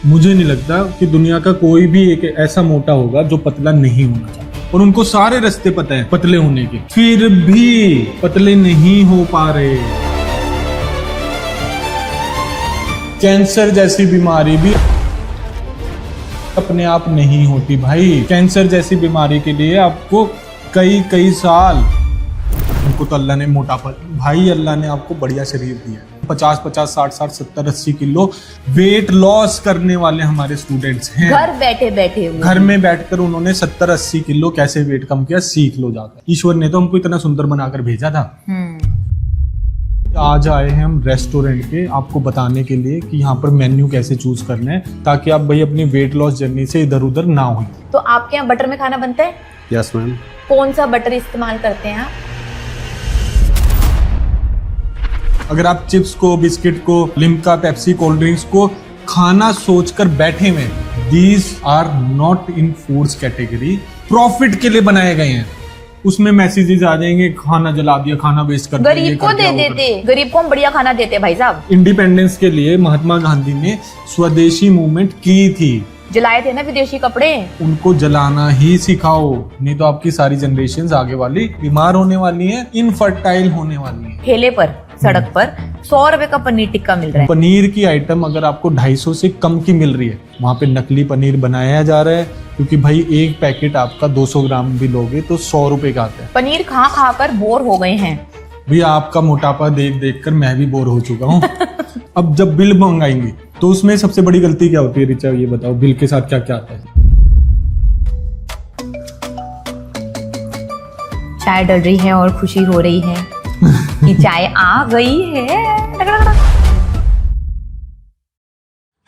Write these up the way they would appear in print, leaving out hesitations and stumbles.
मुझे नहीं लगता कि दुनिया का कोई भी एक ऐसा मोटा होगा जो पतला नहीं होना चाहता, और उनको सारे रास्ते पता है पतले होने के, फिर भी पतले नहीं हो पा रहे। कैंसर जैसी बीमारी भी अपने आप नहीं होती भाई। कैंसर जैसी बीमारी के लिए आपको कई साल, उनको तो अल्लाह ने मोटापा, भाई अल्लाह ने आपको बढ़िया शरीर दिया है। 50-50, 60-60, 70-80 किलो वेट लॉस करने वाले हमारे स्टूडेंट्स हैं। घर बैठे घर में बैठकर उन्होंने 70-80 किलो कैसे वेट कम किया, सीख लो जाकर। ईश्वर ने तो हमको इतना सुंदर बनाकर भेजा था। आज आए हैं हम रेस्टोरेंट के आपको बताने के लिए कि यहाँ पर मेन्यू कैसे चूज करना है, ताकि आप भाई अपनी वेट लॉस जर्नी से इधर उधर ना हो। तो आपके यहाँ बटर में खाना बनता है? Yes ma'am. कौन सा बटर इस्तेमाल करते हैं आप? अगर आप चिप्स को, बिस्किट को, लिम्का, पेप्सी, कोल्ड ड्रिंक्स को खाना सोचकर बैठे में, these are not in foods category. Profit के लिए बनाए गए हैं। उसमें मैसेजेस आ जाएंगे, खाना जला दिया, खाना वेस्ट कर दिया। गरीब को दे देते, गरीब को हम बढ़िया खाना देते भाई साहब। इंडिपेंडेंस के लिए महात्मा गांधी ने स्वदेशी मूवमेंट की थी। जलाए थे ना विदेशी कपड़े। उनको जलाना ही सिखाओ, नहीं तो आपकी सारी जनरेशन आगे वाली बीमार होने वाली है, इनफर्टाइल होने वाली है। ठेले पर, सड़क पर 100 रुपए का पनीर टिक्का मिल रहा है। पनीर की आइटम अगर आपको 250 से कम की मिल रही है, वहाँ पे नकली पनीर बनाया जा रहा है, क्योंकि भाई एक पैकेट आपका 200 ग्राम भी लोगे तो 100 रुपए का आता है। पनीर खा खा कर बोर हो गए हैं भैया। आपका मोटापा देख देख कर मैं भी बोर हो चुका हूँ। अब जब बिल मंगाएंगे तो उसमें सबसे बड़ी गलती क्या होती है रिचा, ये बताओ, बिल के साथ क्या क्या आता है? चाय डल रही है और खुशी हो रही है कि चाय आ गई है।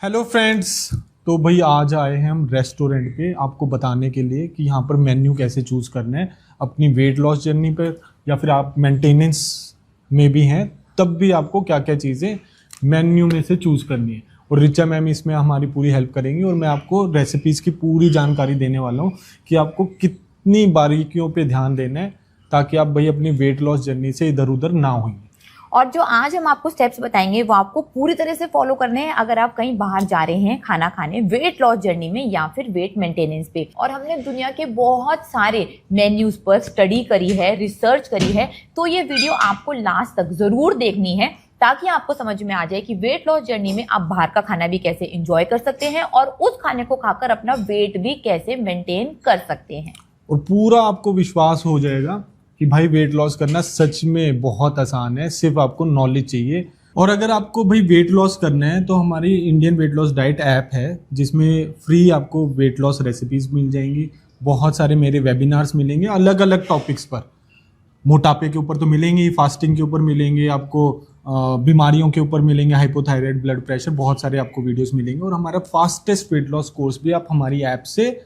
हेलो फ्रेंड्स, तो भाई आज आए हैं हम रेस्टोरेंट पे आपको बताने के लिए कि यहाँ पर मेन्यू कैसे चूज करना है अपनी वेट लॉस जर्नी पर, या फिर आप मेंटेनेंस में भी हैं तब भी आपको क्या क्या चीज़ें मेन्यू में से चूज करनी है। और रिचा मैम इसमें हमारी पूरी हेल्प करेंगी, और मैं आपको रेसिपीज़ की पूरी जानकारी देने वाला हूँ कि आपको कितनी बारीकियों पे ध्यान देना है, ताकि आप भाई अपनी वेट लॉस जर्नी से इधर उधर ना हों। और जो आज हम आपको स्टेप्स बताएंगे वो आपको पूरी तरह से फॉलो करने हैं अगर आप कहीं बाहर जा रहे हैं खाना खाने, वेट लॉस जर्नी में या फिर वेट मेंटेनेंस पे। और हमने दुनिया के बहुत सारे मेन्यूज पर स्टडी करी है, रिसर्च करी है, तो ये वीडियो आपको लास्ट तक जरूर देखनी है, ताकि आपको समझ में आ जाए कि वेट लॉस जर्नी में आप बाहर का खाना भी कैसे एंजॉय कर सकते हैं और उस खाने को खाकर अपना वेट भी कैसे मेंटेन कर सकते हैं। और पूरा आपको विश्वास हो जाएगा कि भाई वेट लॉस करना सच में बहुत आसान है, सिर्फ आपको नॉलेज चाहिए। और अगर आपको भाई वेट लॉस करना है तो हमारी Indian weight loss diet app है, जिसमें फ्री आपको वेट लॉस रेसिपीज मिल जाएंगी। बहुत सारे मेरे वेबिनार्स मिलेंगे अलग अलग टॉपिक्स पर। मोटापे के ऊपर तो मिलेंगे ही, फास्टिंग के ऊपर मिलेंगे, आपको बीमारियों के ऊपर मिलेंगे, हाइपोथायराइड, ब्लड प्रेशर, बहुत सारे आपको वीडियोस मिलेंगे। और हमारा फास्टेस्ट वेट लॉस कोर्स भी आप हमारी ऐप से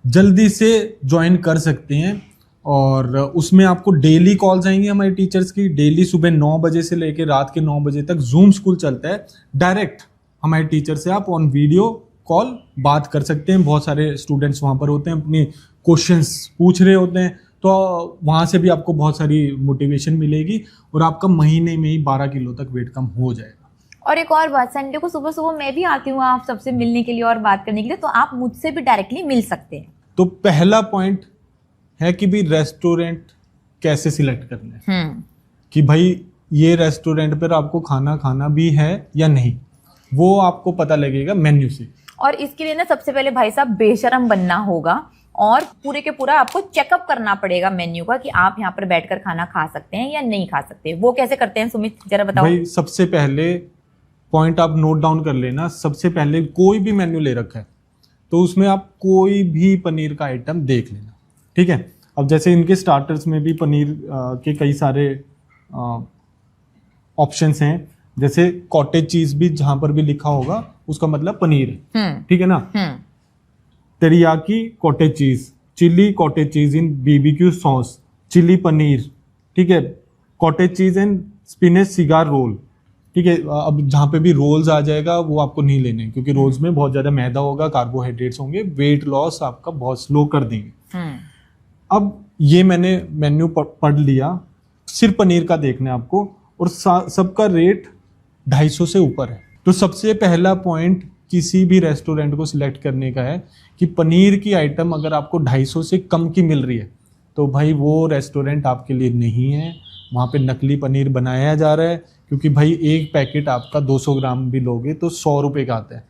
जल्दी से ज्वाइन कर सकते हैं। और उसमें आपको डेली कॉल्स आएंगी हमारे टीचर्स की। डेली सुबह 9 बजे से लेकर रात के 9 बजे तक जूम स्कूल चलता है। डायरेक्ट हमारे टीचर से आप ऑन वीडियो कॉल बात कर सकते हैं। बहुत सारे स्टूडेंट्स वहाँ पर होते हैं, अपनी क्वेश्चंस पूछ रहे होते हैं, तो वहाँ से भी आपको बहुत सारी मोटिवेशन मिलेगी और आपका महीने में ही 12 किलो तक वेट कम हो जाएगा। और एक और बात, संडे को सुबह सुबह मैं भी आती हूँ आप सबसे मिलने के लिए और बात करने के लिए, तो आप मुझसे भी डायरेक्टली मिल सकते हैं। तो पहला पॉइंट है कि भी रेस्टोरेंट कैसे सिलेक्ट करना है, कि भाई ये रेस्टोरेंट पर आपको खाना भी है या नहीं, वो आपको पता लगेगा मेन्यू से। और इसके लिए ना सबसे पहले भाई साहब बेशरम बनना होगा और पूरे के पूरा आपको चेकअप करना पड़ेगा मेन्यू का कि आप यहाँ पर बैठकर खाना खा सकते हैं या नहीं खा सकते। वो कैसे करते हैं सुमित, जरा बताओ। भाई सबसे पहले पॉइंट आप नोट डाउन कर लेना। सबसे पहले कोई भी मेन्यू ले रखा है तो उसमें आप कोई भी पनीर का आइटम देख लेना, ठीक है। अब जैसे इनके स्टार्टर्स में भी पनीर के कई सारे ऑप्शंस हैं, जैसे कॉटेज चीज भी जहां पर भी लिखा होगा उसका मतलब पनीर है, ठीक है ना। Teriyaki cottage cheese, chilli cottage cheese in BBQ sauce, chilli paneer, ठीक है, cottage cheese and spinach cigar role, ठीक है। अब जहाँ पे भी रोल्स आ जाएगा वो आपको नहीं लेने, क्योंकि रोल्स में बहुत ज्यादा मैदा होगा, कार्बोहाइड्रेट्स होंगे, वेट लॉस आपका बहुत स्लो कर देंगे। अब ये मैंने मेन्यू पढ़ लिया, सिर्फ पनीर का देखना है आपको, और सबका रेट 250 से ऊपर है। तो सबसे पहला पॉइंट किसी भी रेस्टोरेंट को सिलेक्ट करने का है कि पनीर की आइटम अगर आपको 250 से कम की मिल रही है तो भाई वो रेस्टोरेंट आपके लिए नहीं है। वहाँ पे नकली पनीर बनाया जा रहा है, क्योंकि भाई एक पैकेट आपका 200 ग्राम भी लोगे तो 100 रुपये का आता है।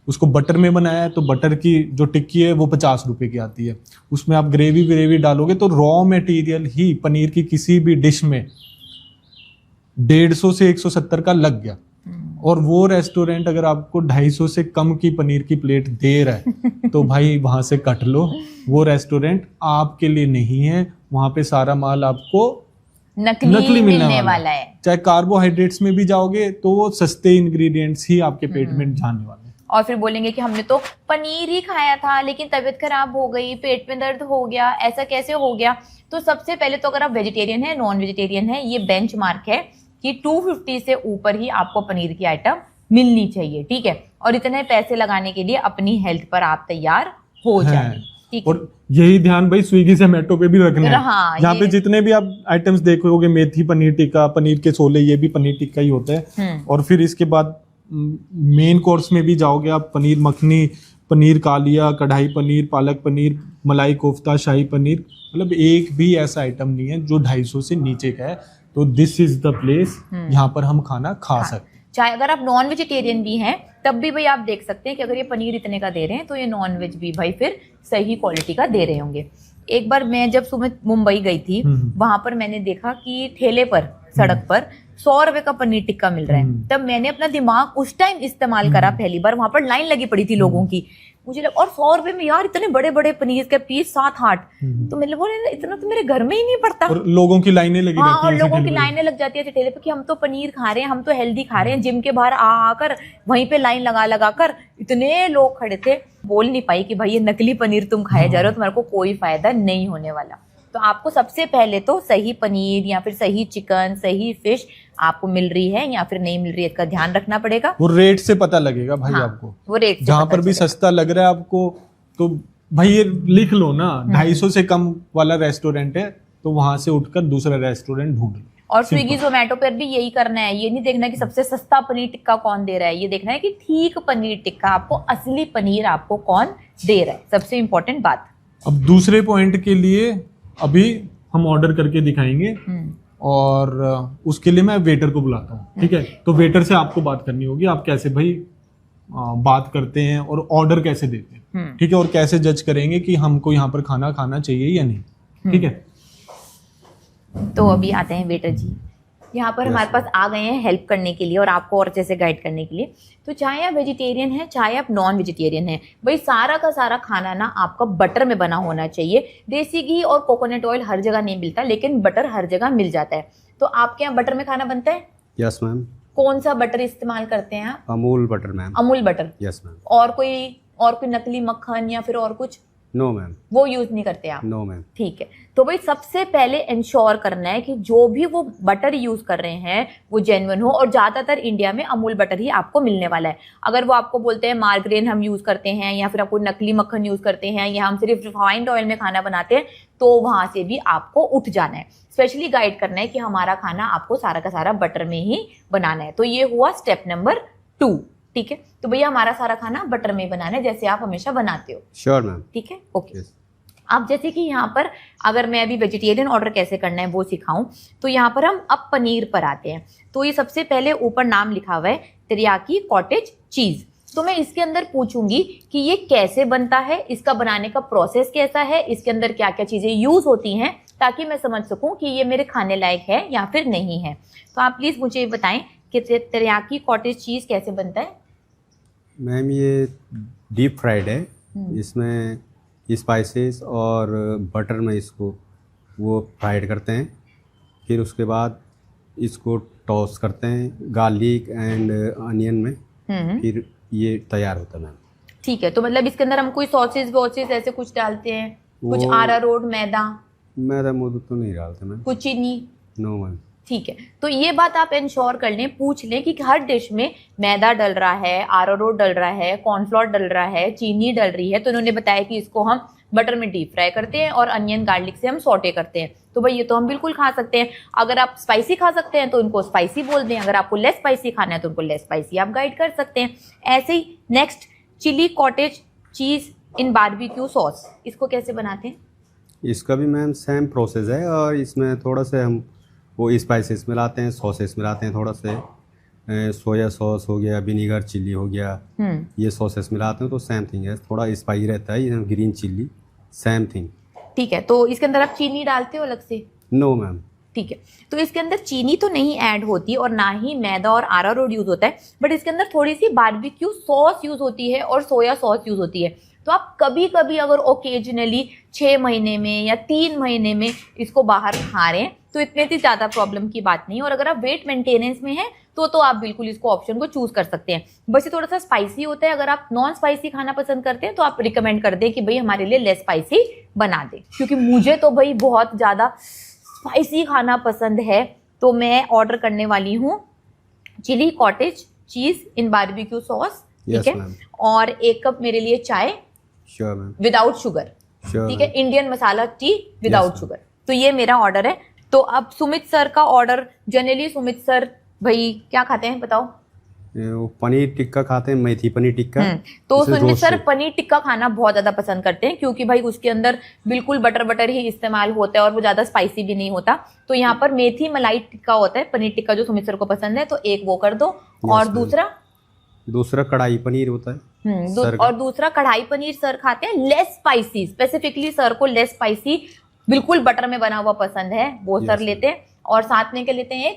उसको बटर में बनाया है तो बटर की जो टिक्की है वो 50 रुपये की आती है। उसमें आप ग्रेवी डालोगे तो रॉ मटेरियल ही पनीर की किसी भी डिश में 150 से 170 का लग गया। और वो रेस्टोरेंट अगर आपको 250 से कम की पनीर की प्लेट दे रहा है तो भाई वहां से कट लो, वो रेस्टोरेंट आपके लिए नहीं है। वहां पे सारा माल आपको नकली मिलने वाला है। चाहे कार्बोहाइड्रेट्स में भी जाओगे तो वो सस्ते इंग्रेडिएंट्स ही आपके पेट में जाने वाले हैं। और फिर बोलेंगे कि हमने तो पनीर ही खाया था लेकिन तबीयत खराब हो गई, पेट में दर्द हो गया, ऐसा कैसे हो गया। तो सबसे पहले तो अगर आप वेजिटेरियन है, नॉन वेजिटेरियन है, ये बेंचमार्क है कि 250 से ऊपर ही आपको पनीर की आइटम मिलनी चाहिए, ठीक है। और इतने पैसे लगाने के लिए अपनी हेल्थ पर आप तैयार हो जाए, ठीक है। और यही ध्यान भाई स्विगी जोमैटो पे भी रखना है। हाँ, यहाँ पे जितने भी आप आइटम्स देखोगे, मेथी पनीर टिक्का, पनीर के छोले, ये भी पनीर टिक्का ही होता है। और फिर इसके बाद मेन कोर्स में भी जाओगे आप, पनीर मखनी, पनीर कालिया, कढ़ाई पनीर, पालक पनीर, मलाई कोफ्ता, शाही पनीर, मतलब एक भी ऐसा आइटम नहीं है जो 250 से नीचे का है। तो दिस इज द प्लेस, यहाँ पर हम खाना खा सकते हैं। चाहे अगर आप नॉन वेजिटेरियन भी हैं तब भी भाई आप देख सकते हैं कि अगर ये पनीर इतने का दे रहे हैं तो ये नॉन वेज भी भाई फिर सही क्वालिटी का दे रहे होंगे। एक बार मैं जब सुबह मुंबई गई थी, वहां पर मैंने देखा कि ठेले पर, सड़क पर 100 रुपए का पनीर टिक्का मिल रहा है। तब मैंने अपना दिमाग उस टाइम इस्तेमाल करा पहली बार। वहां पर लाइन लगी पड़ी थी लोगों की, मुझे लगा, और 100 रुपए में यार इतने बड़े बड़े पनीर के पीस 7-8, तो मैंने बोला इतना तो मेरे घर में ही नहीं पड़ता। और लोगों की लाइनें लगी हाँ, रहती और हैं लोगों की लाइनें लग जाती है ठेले पे कि हम तो पनीर खा रहे हैं, हम तो हेल्दी खा रहे हैं। जिम के बाहर आकर वहीं पे लाइन लगा कर इतने लोग खड़े थे। बोल नहीं पाई कि भाई ये नकली पनीर तुम खाए जा रहे हो, तुम्हारे को कोई फायदा नहीं होने वाला। तो आपको सबसे पहले तो सही पनीर या फिर सही चिकन, सही फिश आपको मिल रही है या फिर नहीं मिल रही है, इसका ध्यान रखना पड़ेगा। वो रेट से पता लगेगा भाई। हाँ, आपको वो रेट से जहां पर भी सस्ता लग रहा है आपको, तो भाई ये लिख लो ना, 250 से कम वाला रेस्टोरेंट है तो वहां से उठकर दूसरा रेस्टोरेंट ढूंढ लो। और स्विगी जोमैटो पर भी यही करना है। ये नहीं देखना कि सबसे सस्ता पनीर टिक्का कौन दे रहा है, ये देखना है कि ठीक पनीर टिक्का आपको, असली पनीर आपको कौन दे रहा है, सबसे इंपॉर्टेंट बात। अब दूसरे पॉइंट के लिए अभी हम ऑर्डर करके दिखाएंगे और उसके लिए मैं वेटर को बुलाता हूँ, ठीक है। तो वेटर से आपको बात करनी होगी, आप कैसे भाई बात करते हैं और ऑर्डर कैसे देते हैं, ठीक है। और कैसे जज करेंगे कि हमको यहाँ पर खाना खाना चाहिए या नहीं, ठीक है। तो अभी आते हैं वेटर जी, यहाँ पर हमारे पास आ गए हैं हेल्प करने के लिए और आपको और अच्छे से गाइड करने के लिए। तो चाहे आप वेजिटेरियन हैं चाहे आप नॉन वेजिटेरियन हैं, भाई सारा का सारा खाना ना आपका बटर में बना होना चाहिए। देसी घी और कोकोनट ऑयल हर जगह नहीं मिलता, लेकिन बटर हर जगह मिल जाता है। तो आपके यहाँ बटर में खाना बनता है? Yes ma'am. कौन सा बटर इस्तेमाल करते हैं आप? Amul butter ma'am. Amul butter? Yes ma'am. और कोई नकली मक्खन या फिर और कुछ? No ma'am. वो यूज नहीं करते आप? No ma'am. ठीक है। तो भाई सबसे पहले इंश्योर करना है कि जो भी वो बटर यूज कर रहे हैं वो जेन्युइन हो, और ज्यादातर इंडिया में अमूल बटर ही आपको मिलने वाला है। अगर वो आपको बोलते हैं मार्गरेन हम यूज करते हैं या फिर आपको नकली मक्खन यूज करते हैं या हम सिर्फ रिफाइंड ऑयल में खाना बनाते हैं, तो वहां से भी आपको उठ जाना है। स्पेशली गाइड करना है कि हमारा खाना आपको सारा का सारा बटर में ही बनाना है। तो ये हुआ स्टेप नंबर 2, ठीक है। तो भैया हमारा सारा खाना बटर में बनाना है जैसे आप हमेशा बनाते हो। Sure ma'am. ठीक है, ओके। अब जैसे कि यहाँ पर अगर मैं अभी वेजिटेरियन ऑर्डर कैसे करना है वो सिखाऊं, तो यहाँ पर हम अब पनीर पर आते हैं। तो ये सबसे पहले ऊपर नाम लिखा हुआ है तेरियाकी कॉटेज चीज। तो मैं इसके अंदर पूछूंगी कि ये कैसे बनता है, इसका बनाने का प्रोसेस कैसा है, इसके अंदर क्या क्या चीजें यूज होती हैं, ताकि मैं समझ सकूं कि ये मेरे खाने लायक है या फिर नहीं है। तो आप प्लीज मुझे ये बताएं कि तेरियाकी कॉटेज चीज कैसे बनता है। मैम ये डीप फ्राइड है, इसमें स्पाइसेस और बटर में इसको वो फ्राइड करते हैं, फिर उसके बाद इसको टॉस करते हैं गार्लिक एंड अनियन में, फिर ये तैयार होता है मैम। ठीक है। तो मतलब इसके अंदर हम कोई सॉसेस वॉसेस ऐसे कुछ डालते हैं? कुछ अरारोट, मैदा तो नहीं डालते मैम। कुछ चीनी? No ma'am. ठीक है। तो ये बात आप इंश्योर कर लें, पूछ लें कि हर डिश में मैदा डल रहा है, अरारोट डल रहा है, कॉर्नफ्लोर डल रहा है, चीनी डल रही है। तो उन्होंने बताया कि इसको हम बटर में डीप फ्राई करते हैं और अनियन गार्लिक से हम सौटे करते हैं। तो भाई ये तो हम बिल्कुल खा सकते हैं। अगर आप स्पाइसी खा सकते हैं तो उनको स्पाइसी बोल दें, अगर आपको लेस स्पाइसी खाना है तो उनको लेस स्पाइसी आप गाइड कर सकते हैं। ऐसे ही नेक्स्ट चिली कॉटेज चीज इन बारबेक्यू सॉस, इसको कैसे बनाते हैं? इसका भी मैम सेम प्रोसेस है, और इसमें थोड़ा से हम वो स्पाइसेस मिलाते हैं, सॉसेस मिलाते हैं, थोड़ा से सोया सॉस हो गया, विनीगर चिल्ली हो गया, ये सॉसेस मिलाते हैं तो सेम थिंग है, थोड़ा स्पाइसी रहता है। ये ग्रीन चिल्ली सेम थिंग। ठीक है, तो इसके अंदर आप चीनी डालते हो अलग से? No ma'am. ठीक है, तो इसके अंदर चीनी तो नहीं ऐड होती और ना ही मैदा और अरारोट यूज होता है, बट इसके अंदर थोड़ी सी बारबेक्यू सॉस यूज होती है और सोया सॉस यूज होती है। तो आप कभी कभी अगर ओकेजनली 6 महीने में या 3 महीने में इसको बाहर खा रहे हैं तो इतने ही ज़्यादा प्रॉब्लम की बात नहीं है। और अगर आप वेट मेंटेनेंस में हैं तो आप बिल्कुल इसको ऑप्शन को चूज कर सकते हैं। बस ये थोड़ा सा स्पाइसी होता है, अगर आप नॉन स्पाइसी खाना पसंद करते हैं तो आप रिकमेंड कर दें कि भाई हमारे लिए लेस स्पाइसी बना दें, क्योंकि मुझे तो भाई बहुत ज़्यादा स्पाइसी खाना पसंद है। तो मैं ऑर्डर करने वाली हूँ चिली कॉटेज चीज इन बारबेक्यू सॉस, ठीक है, और 1 कप मेरे लिए चाय श्योर मैम विदाउट शुगर, ठीक है, इंडियन मसाला टी विदाउट शुगर। तो ये मेरा ऑर्डर है। तो अब सुमित सर का ऑर्डर, जनरली सुमित सर भाई क्या खाते हैं बताओ? वो पनीर टिक्का खाते हैं, मेथी पनीर टिक्का। तो सुमित सर पनीर टिक्का खाना बहुत ज्यादा पसंद करते हैं, क्योंकि भाई उसके अंदर बिल्कुल बटर ही इस्तेमाल होता है और वो ज्यादा स्पाइसी भी नहीं होता। तो यहाँ पर मेथी मलाई टिक्का होता है, पनीर टिक्का जो सुमित सर को पसंद है, तो 1 वो कर दो। और दूसरा कढ़ाई पनीर होता है। और दूसरा कढ़ाई पनीर सर खाते हैं लेस स्पाइसी, स्पेसिफिकली सर को लेस स्पाइसी बिल्कुल बटर में बना हुआ पसंद है, वो सर लेते हैं। और साथ में क्या लेते हैं?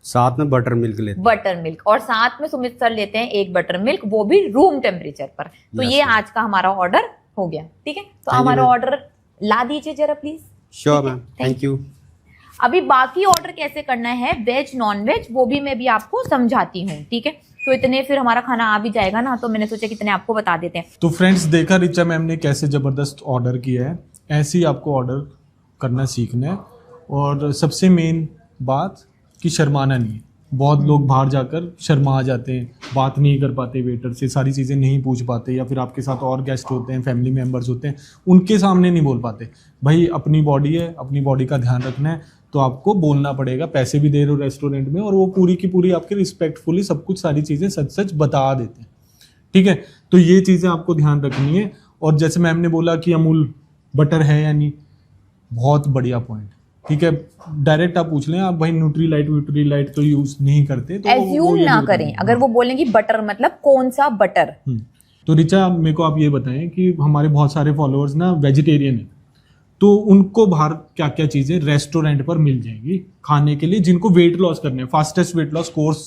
साथ में बटर मिल्क लेते हैं। बटर मिल्क, और साथ में सुमित सर लेते हैं 1 बटर मिल्क, वो भी रूम टेम्परेचर पर। तो ये आज का हमारा ऑर्डर हो गया, ठीक है। तो हमारा ऑर्डर ला दीजिए जरा please. Sure ma'am, thank you. अभी बाकी ऑर्डर कैसे करना है, वेज नॉन वेज, वो भी मैं भी आपको समझाती हूँ, ठीक है। तो इतने फिर हमारा खाना आ भी जाएगा ना, तो मैंने सोचा कि इतने आपको बता देते हैं। तो फ्रेंड्स, देखा रिचा मैम ने कैसे ज़बरदस्त ऑर्डर किया है, ऐसे ही आपको ऑर्डर करना सीखना है। और सबसे मेन बात कि शर्माना नहीं है। बहुत लोग बाहर जाकर शर्मा जाते हैं, बात नहीं कर पाते वेटर से, सारी चीज़ें नहीं पूछ पाते, या फिर आपके साथ और गेस्ट होते हैं, फैमिली मेम्बर्स होते हैं, उनके सामने नहीं बोल पाते। भाई अपनी बॉडी है, अपनी बॉडी का ध्यान रखना है, तो आपको बोलना पड़ेगा। पैसे भी दे रहे हो रेस्टोरेंट में, और वो पूरी की पूरी आपके रिस्पेक्टफुली सब कुछ सारी चीज़ें सच सच बता देते हैं, ठीक है। तो ये चीज़ें आपको ध्यान रखनी है। और जैसे मैम ने बोला कि अमूल बटर है या नहीं, बहुत बढ़िया पॉइंट, ठीक है। डायरेक्ट आप पूछ लें, आप भाई न्यूट्रीलाइट तो यूज नहीं करते, तो एज्यूम ना करें। अगर वो बोलेंगे बटर मतलब कौन सा बटर। तो रिचा, मेरे को आप ये बताएं कि हमारे बहुत सारे फॉलोअर्स ना वेजिटेरियन है, तो उनको बाहर क्या क्या चीज़ें रेस्टोरेंट पर मिल जाएंगी खाने के लिए, जिनको वेट लॉस करने, fastest weight loss course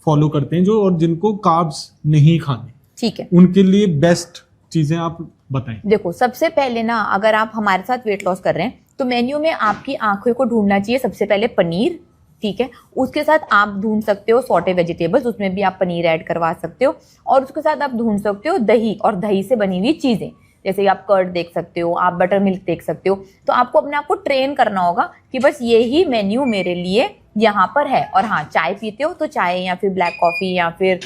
follow करते हैं जो, और जिनको कार्ब्स नहीं खाने, ठीक है, उनके लिए बेस्ट चीज़ें आप बताएं। देखो, सबसे पहले ना, अगर आप हमारे साथ वेट लॉस कर रहे हैं तो मेन्यू में आपकी आंखों को ढूंढना चाहिए सबसे पहले पनीर, ठीक है। उसके साथ आप ढूंढ सकते हो सॉटे वेजिटेबल्स, उसमें भी आप पनीर ऐड करवा सकते हो। और उसके साथ आप ढूंढ सकते हो दही, और दही से बनी हुई चीज़ें, जैसे आप कर्ड देख सकते हो, आप बटर मिल्क देख सकते हो। तो आपको अपने आप को ट्रेन करना होगा कि बस ये ही मेन्यू मेरे लिए यहाँ पर है। और हाँ, चाय पीते हो तो चाय, या फिर ब्लैक कॉफ़ी, या फिर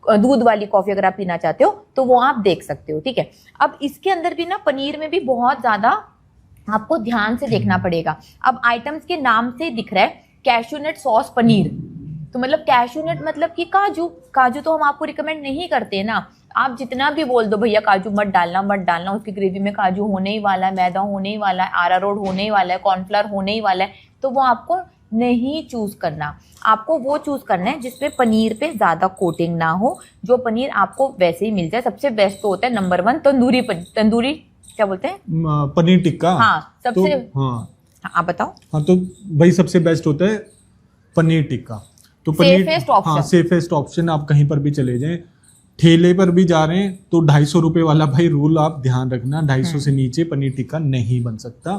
दूध वाली कॉफ़ी अगर आप पीना चाहते हो तो वो आप देख सकते हो, ठीक है। अब इसके अंदर भी ना, पनीर में भी बहुत ज़्यादा आपको ध्यान से देखना पड़ेगा। अब आइटम्स के नाम से दिख रहा है कैशू नट सॉस पनीर, तो मतलब कैशू नट मतलब कि काजू तो हम आपको रिकमेंड नहीं करते ना। आप जितना भी बोल दो भैया काजू मत डालना, उसकी ग्रेवी में काजू होने ही वाला है, मैदा होने ही वाला है, अरारोट होने ही वाला है, कॉर्नफ्लावर होने ही वाला है, तो वो आपको नहीं चूज करना। आपको वो चूज करना है जिसपे पनीर पे ज्यादा कोटिंग ना हो, जो पनीर आपको वैसे ही मिल जाए। सबसे बेस्ट तो होता है नंबर 1 तंदूरी क्या बोलते हैं, पनीर टिक्का। हाँ, सबसे तो, हाँ आप बताओ। हाँ, तो भाई सबसे बेस्ट होता है पनीर टिक्का। तो पनीर सेफेस्ट ऑप्शन, हाँ, सेफेस्ट ऑप्शन। आप कहीं पर भी चले जाएं, ठेले पर भी जा रहे हैं तो 250 रुपये वाला भाई रूल आप ध्यान रखना, 250 से नीचे पनीर टिक्का नहीं बन सकता।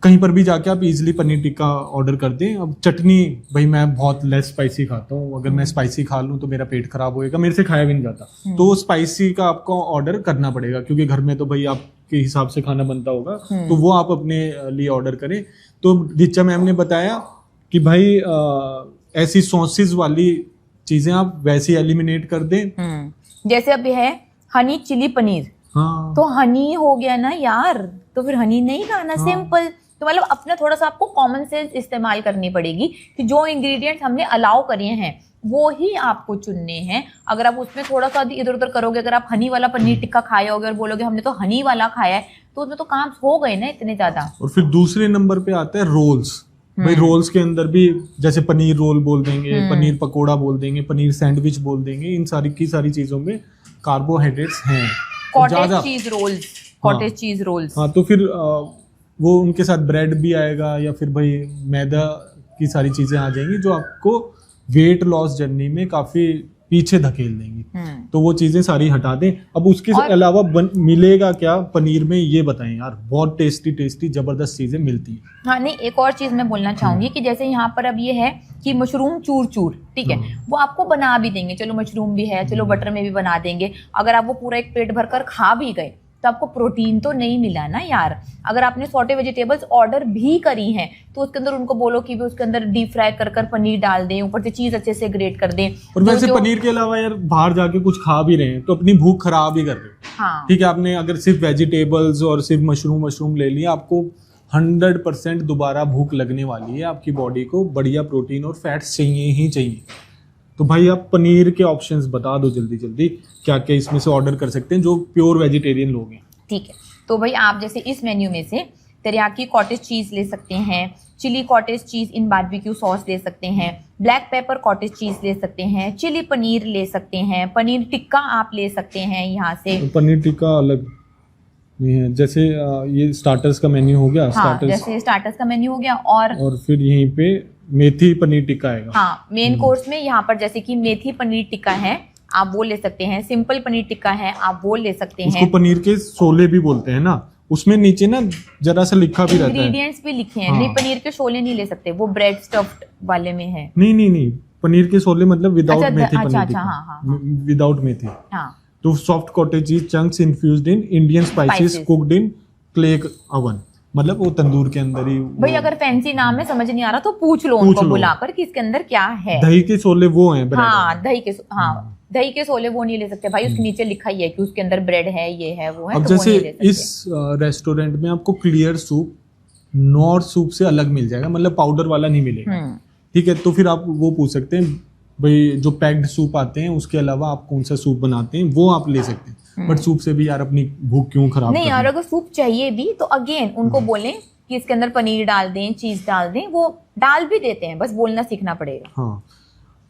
कहीं पर भी जाके आप इजीली पनीर टिक्का ऑर्डर कर दें। अब चटनी, भाई मैं बहुत लेस स्पाइसी खाता हूँ, अगर मैं स्पाइसी खा लूँ तो मेरा पेट खराब होएगा, मेरे से खाया भी नहीं जाता, तो स्पाइसी का आपको ऑर्डर करना पड़ेगा, क्योंकि घर में तो भाई आपके हिसाब से खाना बनता होगा, तो वो आप अपने लिए ऑर्डर करें। तो रिचा मैम ने बताया कि भाई ऐसी सॉसेस वाली चीजें आप वैसे एलिमिनेट कर दें। जैसे अब है हनी चिली पनीर, हाँ, तो हनी हो गया ना यार, तो फिर हनी नहीं खाना, सिंपल। तो मतलब अपना थोड़ा सा आपको कॉमन सेंस इस्तेमाल करनी पड़ेगी कि जो इंग्रेडिएंट्स हमने अलाउ करे हैं वो ही आपको चुनने हैं। अगर आप उसमें थोड़ा सा इधर उधर करोगे, अगर आप हनी वाला पनीर टिक्का खाए होगे और बोलोगे हमने तो हनी वाला खाया है, तो उसमें तो काम हो गए ना इतने ज्यादा। और फिर दूसरे नंबर पे आता है रोल्स। भाई रोल्स के अंदर भी जैसे पनीर रोल बोल देंगे, पनीर पकोड़ा बोल देंगे, पनीर सैंडविच बोल देंगे, इन सारी की सारी चीजों में कार्बोहाइड्रेट्स हैं cottage cheese roles, cottage cheese roles. हाँ, तो फिर वो उनके साथ ब्रेड भी आएगा या फिर भाई मैदा की सारी चीजें आ जाएंगी जो आपको वेट लॉस जर्नी में काफी पीछे धकेल देंगी। तो वो चीजें सारी हटा दें। अब उसके अलावा मिलेगा क्या पनीर में, ये बताएं यार। बहुत टेस्टी टेस्टी जबरदस्त चीजें मिलती हैं। हाँ नहीं, एक और चीज मैं बोलना चाहूंगी कि जैसे यहाँ पर अब ये है कि मशरूम चूर चूर, ठीक है, वो आपको बना भी देंगे। चलो मशरूम भी है, चलो बटर में भी बना देंगे। अगर आप वो पूरा एक पेट भरकर खा भी गए तो आपको प्रोटीन तो नहीं मिला ना यार। अगर आपने सॉटे वेजिटेबल्स ऑर्डर भी करी हैं तो उसके अंदर उनको बोलो कि भी उसके अंदर डीप फ्राई कर पनीर डाल दें, ऊपर से चीज अच्छे से ग्रेट कर दें। और वैसे पनीर के अलावा यार बाहर जाके कुछ खा भी रहे हैं तो अपनी भूख खराब ही कर रहे हैं। हाँ ठीक है, आपने अगर सिर्फ वेजिटेबल्स और सिर्फ मशरूम ले लिया, आपको 100% दोबारा भूख लगने वाली है। आपकी बॉडी को बढ़िया प्रोटीन और फैट्स चाहिए ही चाहिए। तो भाई आप पनीर के ऑप्शंस बता दो जल्दी जल्दी, क्या क्या इसमें से ऑर्डर कर सकते हैं जो प्योर वेजिटेरियन लोग हैं। ठीक है, तो भाई आप जैसे इस मेन्यू में से तेरियाकी कॉटेज चीज ले सकते हैं, चिली कॉटेज चीज इन बारबेक्यू सॉस ले सकते हैं, ब्लैक पेपर कॉटेज चीज ले सकते हैं, चिली पनीर ले सकते हैं, पनीर टिक्का आप ले सकते हैं यहाँ से। तो पनीर टिक्का अलग नहीं है, जैसे ये स्टार्टर्स का मेन्यू हो गया। हाँ, जैसे स्टार्टर्स का मेन्यू हो गया। और फिर यहीं पे मेथी पनीर टिक्का आएगा। हाँ, मेन कोर्स में यहाँ पर जैसे कि मेथी पनीर टिक्का है, आप वो ले सकते हैं। सिंपल पनीर टिक्का है, आप वो ले सकते हैं। उसको पनीर के शोले भी बोलते हैं ना, उसमें नीचे ना जरा सा लिखा भी रहता है, इंग्रेडिएंट्स भी लिखे हैं। हाँ। नहीं, पनीर के शोले नहीं ले सकते, वो ब्रेड स्टफ्ड वाले में है। नहीं, पनीर के शोले मतलब विदाउट अच्छा, मेथी अच्छा, पनीर अच्छा, टिक्का, हाँ। विदाउट मेथी। हाँ, तो soft cottage cheese chunks infused in Indian spices cooked in clay oven, मतलब वो तंदूर के अंदर ही। भाई अगर फैंसी नाम है समझ नहीं आ रहा तो पूछ लो उनको बुलाकर कि इसके अंदर क्या है। दही के शोले वो हैं, हाँ दही के शोले वो नहीं ले सकते भाई, उसके नीचे लिखा ही है कि उसके अंदर ब्रेड है, ये है, वो है। अब तो जैसे वो नहीं ले सकते। इस रेस्टोरेंट में आपको क्लियर सूप नॉर्थ सूप से अलग मिल जाएगा, मतलब पाउडर वाला नहीं मिलेगा। ठीक है, तो फिर आप वो पूछ सकते हैं भाई जो पैक्ड सूप आते हैं उसके अलावा आप कौन सा सूप बनाते हैं, वो आप ले सकते हैं। बट सूप से भी यार अपनी भूख क्यों खराब नहीं यार, अगर सूप चाहिए भी तो अगेन उनको बोलें कि इसके अंदर पनीर डाल दें, चीज डाल दें, वो डाल भी देते हैं, बस बोलना सीखना पड़ेगा। हाँ,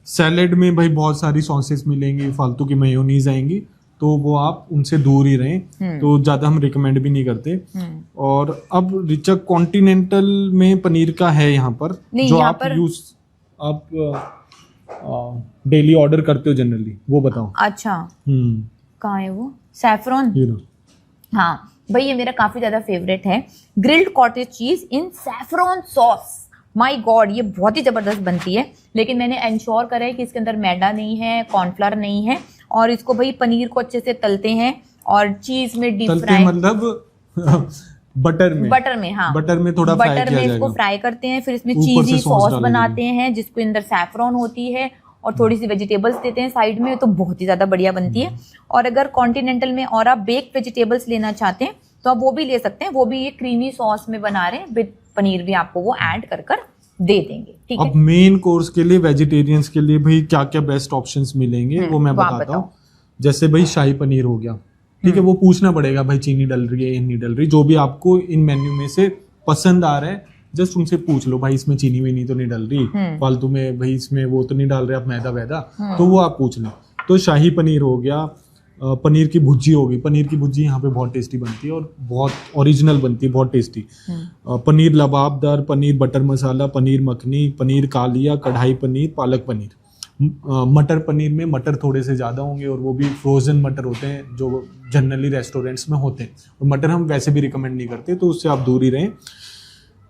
सैलेड में भाई बहुत सारी सॉसेस मिलेंगी, फालतू की मेयोनीज आएंगी, तो वो आप उनसे दूर ही रहें। तो ज्यादा हम रिकमेंड भी नहीं करते। और अब रिचा कॉन्टिनेंटल में पनीर का है यहाँ पर, जो आप यूज आप डेली ऑर्डर करते हो जनरली, वो बताओ। अच्छा, कहाँ है वो? सैफरॉन। हाँ भाई, ये मेरा काफी ज्यादा फेवरेट है। Grilled cottage cheese in saffron sauce, my God, ये बहुत ही जबरदस्त बनती है। लेकिन मैंने इंश्योर करा है कि इसके अंदर मैदा नहीं है, कॉर्नफ्लावर नहीं है, और इसको भाई पनीर को अच्छे से तलते हैं और चीज में डीप फ्राई, मतलब बटर में, हाँ बटर में थोड़ा फ्राई बटर में इसको फ्राई करते हैं, फिर इसमें चीजी सॉस बनाते हैं जिसको अंदर सैफरॉन होती है, और थोड़ी सी वेजिटेबल्स देते हैं साइड में, तो बहुत ही ज्यादा बढ़िया बनती है। और अगर कॉन्टिनेंटल में और आप बेक्ड वेजिटेबल्स लेना चाहते हैं तो आप वो भी ले सकते हैं, वो भी ये क्रीमी सॉस में बना रहे हैं, विद पनीर भी आपको वो ऐड कर दे देंगे। ठीक है, अब मेन कोर्स के लिए वेजिटेरियंस के लिए भाई क्या क्या बेस्ट ऑप्शंस मिलेंगे वो मैं बताता हूँ। जैसे भाई शाही पनीर हो गया, ठीक है, वो पूछना पड़ेगा भाई चीनी डल रही है या नहीं डल रही, जो भी आपको इन मेन्यू में से पसंद आ रहा है जस्ट उनसे पूछ लो भाई इसमें चीनी वीनी तो नहीं डल रही, फालतू में भाई इसमें वो तो नहीं डाल रहे आप मैदा वैदा, तो वो आप पूछ लो। तो शाही पनीर हो गया, पनीर की भुर्जी होगी, पनीर की भुर्जी यहाँ पे बहुत टेस्टी बनती है और बहुत ओरिजिनल बनती है, बहुत टेस्टी। पनीर लबाबदार, पनीर बटर मसाला, पनीर मखनी, पनीर कालिया, कढ़ाई पनीर, पालक पनीर। मटर पनीर में मटर थोड़े से ज़्यादा होंगे और वो भी फ्रोज़न मटर होते हैं जो जनरली रेस्टोरेंट्स में होते हैं, और मटर हम वैसे भी रिकमेंड नहीं करते, तो उससे आप दूर ही रहें।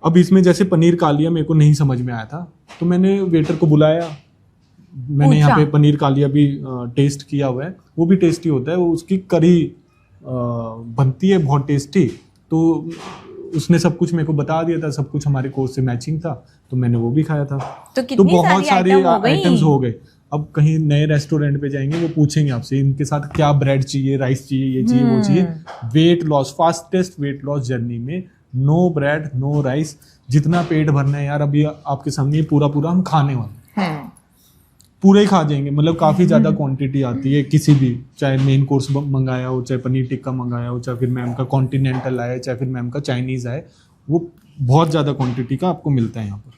अब इसमें जैसे पनीर कालिया मेरे को नहीं समझ में आया था, तो मैंने वेटर को बुलाया, मैंने यहाँ पे पनीर कालिया भी टेस्ट किया हुआ है, वो भी टेस्टी होता है, वो उसकी करी बनती है बहुत टेस्टी। तो उसने सब कुछ मेरे को बता दिया था, सब कुछ हमारे कोर्स से मैचिंग था, तो मैंने वो भी खाया था। तो बहुत सारे आइटम्स हो गए। अब कहीं नए रेस्टोरेंट पे जाएंगे, वो पूछेंगे आपसे इनके साथ क्या ब्रेड चाहिए, राइस चाहिए, ये चाहिए, वो चाहिए। Weight loss, fastest weight loss journey में नो ब्रेड नो राइस, जितना पेट भरना है यार, अभी आपके सामने पूरा हम खाने वाले। पूरे ही खा जाएंगे, मतलब काफ़ी ज़्यादा क्वांटिटी आती है किसी भी, चाहे मेन कोर्स मंगाया हो, चाहे पनीर टिक्का मंगाया हो, चाहे फिर मैम का कॉन्टिनेंटल आया, चाहे फिर मैम का चाइनीज़ आए, वो बहुत ज़्यादा क्वांटिटी का आपको मिलता है यहाँ पर,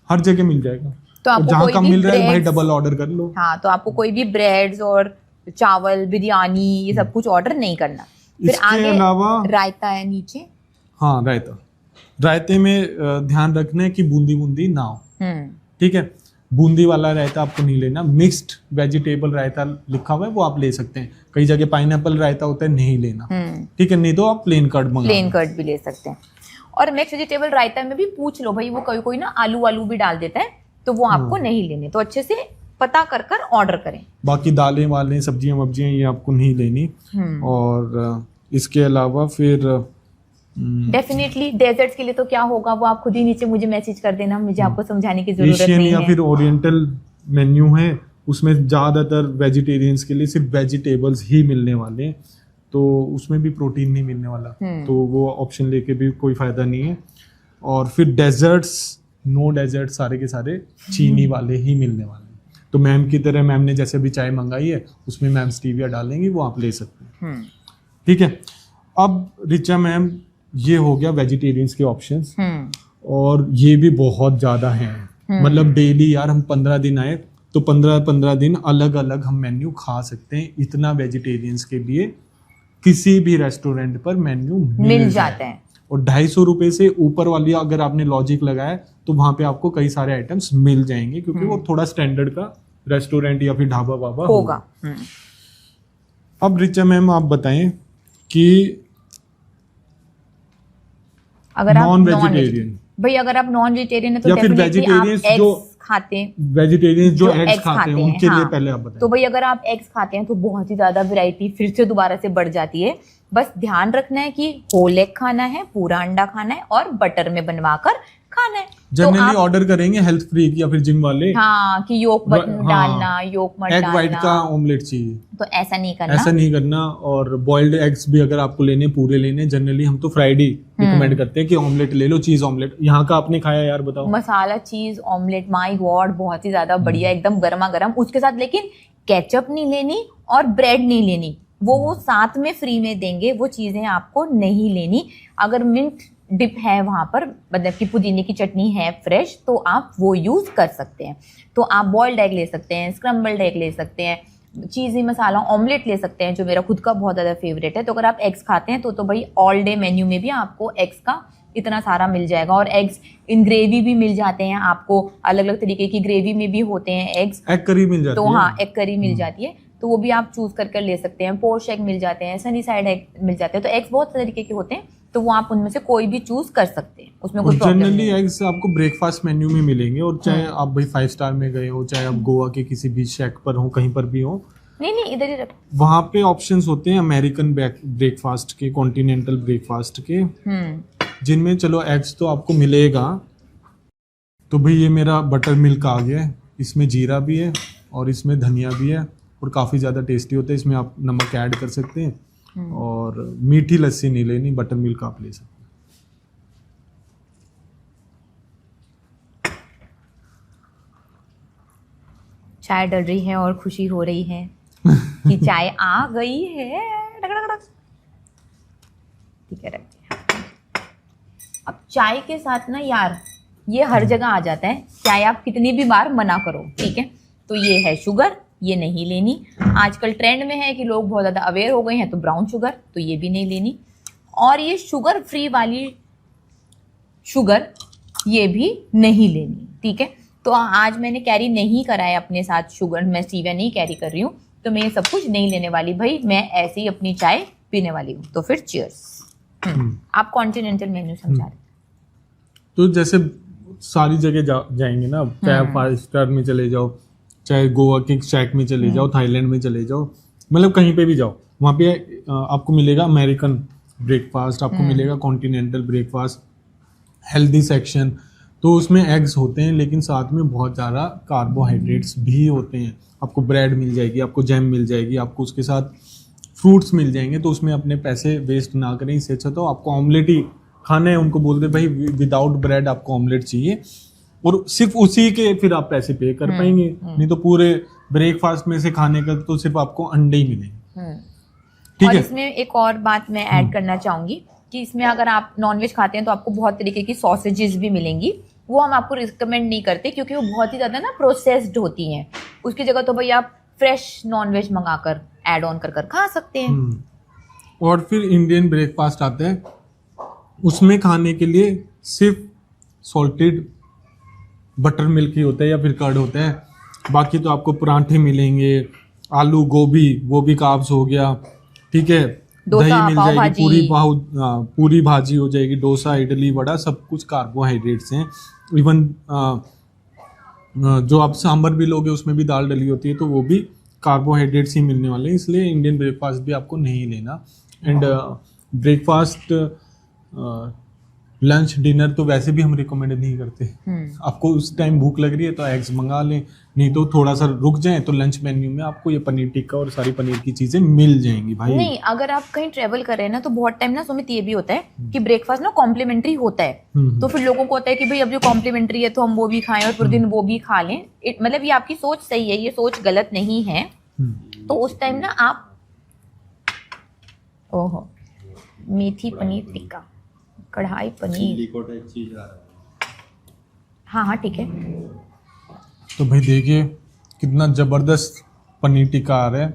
हर जगह मिल जाएगा। तो आपको जहाँ कोई कम भी मिल रहा है भाई breads- डबल ऑर्डर कर लो। हाँ, तो आपको कोई भी ब्रेड्स और चावल, बिरयानी, ये सब कुछ ऑर्डर नहीं करना। फिर इसके आगे अलावा रायता है नीचे। हाँ रायता, रायते में ध्यान रखना है कि बूंदी बूंदी ना हो, ठीक है। बूंदी वाला रायता आपको नहीं लेना, मिक्स्ड वेजिटेबल रायता लिखा हुआ है वो आप ले सकते हैं। कई जगह पाइनएप्पल रायता होता है, नहीं लेना, ठीक है। नहीं तो आप प्लेन कर्ड मंगा प्लेन कर्ड भी ले सकते हैं। और मिक्स वेजिटेबल रायता में भी पूछ लो भाई, वो कोई कोई ना आलू वालू भी डाल देता है, तो वो आपको नहीं लेने, तो अच्छे से पता कर कर ऑर्डर करें। बाकी दालें वालें सब्जियां वब्जियां ये आपको नहीं लेनी। और इसके अलावा फिर डेफिनेटली डेजर्ट्स के लिए तो क्या होगा वो आप खुद ही नीचे मुझे मैसेज कर देना, मुझे आपको समझाने की जरूरत एशियन नहीं या है। फिर ओरिएंटल मेन्यू है, उसमें ज़्यादातर वेजिटेरियंस के लिए सिर्फ वेजिटेबल्स ही मिलने वाले हैं, तो उसमें भी प्रोटीन नहीं मिलने वाला, तो वो ऑप्शन लेके भी कोई फ़ायदा नहीं है। और फिर डेजर्ट्स, नो डेजर्ट सारे के सारे चीनी वाले ही मिलने वाले हैं। तो मैम की तरह, मैम ने जैसे भी चाय मंगाई है उसमें मैम स्टीविया डालेंगी, वो आप ले सकते हैं, ठीक है। अब रिचा मैम, ये हो गया वेजिटेरियंस के ऑप्शंस, और ये भी बहुत ज़्यादा हैं, मतलब डेली यार हम 15 दिन आए तो 15 दिन अलग अलग हम मेन्यू खा सकते हैं, इतना वेजिटेरियंस के लिए किसी भी रेस्टोरेंट पर मेन्यू मिल जाता है। और 250 रुपये से ऊपर वाली अगर आपने लॉजिक लगाया तो वहाँ पे आपको कई सारे आइटम्स मिल जाएंगे, क्योंकि वो थोड़ा स्टैंडर्ड का रेस्टोरेंट या फिर ढाबा वाबा होगा। अब रिचा मैम आप बताएं कि अगर आप नॉन वेजिटेरियन, भाई अगर आप नॉन वेजिटेरियन है तो या फिर डेफिनेटली आप वेजिटेरियंस जो एग्स खाते हैं, वेजिटेरियन जो जो एग्स eggs खाते हैं खाते हैं, उनके लिए हाँ। पहले आप बताएं। तो भाई अगर आप एग्स खाते हैं तो बहुत ही ज्यादा वैरायटी फिर से दोबारा से बढ़ जाती है। बस ध्यान रखना है कि होल एग खाना है, पूरा अंडा खाना है और बटर में बनवाकर खाना है। जनरली ऑर्डर करेंगे हेल्थ फ्री या फिर जिम वाले, हाँ, कि योक मत हाँ, डालना, योक मत एग डालना, वाइट का ऑमलेट चाहिए, तो ऐसा नहीं करना। ऐसा नहीं करना। और बॉइल्ड एग्स भी अगर आपको लेने पूरे लेने, जनरली हम तो फ्राइडे रिकमेंड करते हैं कि ऑमलेट ले लो, चीज ऑमलेट। यहाँ का आपने खाया यार, बताओ। मसाला चीज ऑमलेट, माय गॉड, बहुत ही ज्यादा बढ़िया, एकदम गर्मा गर्म। उसके साथ लेकिन केचप नहीं लेनी और ब्रेड नहीं लेनी, वो साथ में फ्री में देंगे, वो चीजें आपको नहीं लेनी। अगर मिंट डिप है वहाँ पर, मतलब कि पुदीने की चटनी है फ्रेश, तो आप वो यूज़ कर सकते हैं। तो आप बॉइल्ड एग ले सकते हैं, स्क्रम्बल्ड एग ले सकते हैं, चीज़ी मसाला ऑमलेट ले सकते हैं, जो मेरा खुद का बहुत ज़्यादा फेवरेट है। तो अगर आप एग्स खाते हैं तो भाई ऑल डे मेन्यू में भी आपको एग्स का इतना सारा मिल जाएगा। और एग्स इन ग्रेवी भी मिल जाते हैं आपको, अलग अलग तरीके की ग्रेवी में भी होते हैं एग्स। एग करी मिल जाती तो है। हाँ, एग करी मिल जाती है, तो वो भी आप चूज करके ले सकते हैं। पोर्श एग मिल जाते हैं, सनी साइड एग मिल जाते हैं। तो एग्स बहुत तरीके के होते हैं, तो वो आप उनमें से कोई भी चूज कर सकते हैं, उसमें कोई प्रॉब्लम जनरली नहीं है। एग्स आपको ब्रेकफास्ट मेन्यू में मिलेंगे, और चाहे आप भाई 5 स्टार में गए हो, चाहे आप गोवा के किसी भी शेक पर हो, कहीं पर भी हो, नहीं इधर ही रख। वहाँ पे ऑप्शंस होते हैं अमेरिकन ब्रेकफास्ट के, कॉन्टिनेंटल ब्रेकफास्ट के, जिनमें चलो एग्स तो आपको मिलेगा। तो भाई ये मेरा बटर मिल्क आ गया है, इसमें जीरा भी है और इसमें धनिया भी है, और काफ़ी ज़्यादा टेस्टी होता है। इसमें आप नमक ऐड कर सकते हैं, और मीठी लस्सी नहीं लेनी, बटर मिल्क आप ले सकते हैं। चाय डल रही है और खुशी हो रही है कि चाय आ गई है। ठीक है, रखते हैं। अब चाय के साथ ना यार, ये हर जगह आ जाता है, चाहे आप कितनी भी बार मना करो, ठीक है। तो ये है शुगर, ये नहीं लेनी। आजकल ट्रेंड में है कि लोग बहुत ज़्यादा अवेयर हो गए हैं, तो ब्राउन शुगर, तो ये भी नहीं लेनी। और ये शुगर फ्री वाली शुगर, ये भी नहीं लेनी, ठीक है। तो आज मैंने कैरी नहीं करा है अपने साथ शुगर, मैं स्टीविया नहीं कैरी कर रही हूँ, तो मैं ये सब कुछ नहीं लेने वाली भाई, मैं ऐसे ही अपनी चाय पीने वाली हूँ। तो फिर चीयर्स। आप कॉन्टिनेंटल मेन्यू समझा रहे। तो जैसे सारी जगह जाएंगे ना, चाहे 5 स्टार में चले जाओ, चाहे गोवा के शेक में चले जाओ, थाईलैंड में चले जाओ, मतलब कहीं पे भी जाओ, वहाँ पे आपको मिलेगा अमेरिकन ब्रेकफास्ट, आपको मिलेगा कॉन्टिनेंटल ब्रेकफास्ट, हेल्दी सेक्शन। तो उसमें एग्स होते हैं, लेकिन साथ में बहुत ज़्यादा कार्बोहाइड्रेट्स भी होते हैं। आपको ब्रेड मिल जाएगी, आपको जैम मिल जाएगी, आपको उसके साथ फ्रूट्स मिल जाएंगे। तो उसमें अपने पैसे वेस्ट ना करें, इससे अच्छा तो आपको ऑमलेट ही खाना है। उनको बोल दे भाई विदाउट ब्रेड आपको ऑमलेट चाहिए, और सिर्फ उसी के फिर आप पैसे पे कर पाएंगे, नहीं तो पूरे ब्रेकफास्ट में से खाने का तो सिर्फ आपको अंडे ही मिलेंगे। ठीक और है। इसमें एक और बात मैं ऐड करना चाहूंगी कि इसमें अगर आप नॉनवेज खाते हैं तो आपको बहुत तरीके की सॉसेजेस भी मिलेंगी, वो हम आपको रिकमेंड नहीं करते क्योंकि वो बहुत ही ज़्यादा ना प्रोसेस्ड होती हैं। उसकी जगह तो भाई आप फ्रेश नॉनवेज मंगाकर ऐड ऑन कर खा सकते हैं। और फिर इंडियन ब्रेकफास्ट आता है, उसमें खाने के लिए सिर्फ सॉल्टेड बटर मिल्क ही होता है या फिर कर्ड होता है, बाकी तो आपको पराठे मिलेंगे, आलू गोभी, वो भी कार्ब्स हो गया, ठीक है, दही मिल जाएगी, पूरी भाजी हो जाएगी, डोसा, इडली, वड़ा, सब कुछ कार्बोहाइड्रेट्स हैं। इवन जो आप सांभर भी लोगे उसमें भी दाल डली होती है, तो वो भी कार्बोहाइड्रेट्स ही मिलने वाले हैं, इसलिए इंडियन ब्रेकफास्ट भी आपको नहीं लेना। एंड ब्रेकफास्ट, लंच, डिनर तो वैसे भी हम रिकमेंड नहीं करते। आपको उस टाइम भूख लग रही है तो एग्स मंगा लें, नहीं तो थोड़ा सा रुक जाएं तो लंच मेन्यू में आपको ये पनीर टिक्का और सारी पनीर की चीजें मिल जाएंगी भाई। नहीं, अगर आप कहीं ट्रेवल कर रहे हैं ना तो बहुत टाइम ना सुमित ये भी होता है कि ब्रेकफास्ट ना कॉम्प्लीमेंट्री होता है, तो फिर लोगों को होता है कि भाई अब जो कॉम्प्लीमेंट्री है तो हम वो भी खाएं और पूरे दिन वो भी खा लें। मतलब ये आपकी सोच सही है, ये सोच गलत नहीं है। तो उस टाइम ना आप ओहो मेथी पनीर टिक्का, कढ़ाई पनीर, हाँ ठीक है। तो भाई देखिए कितना जबरदस्त पनीर टिक्का आ रहा है,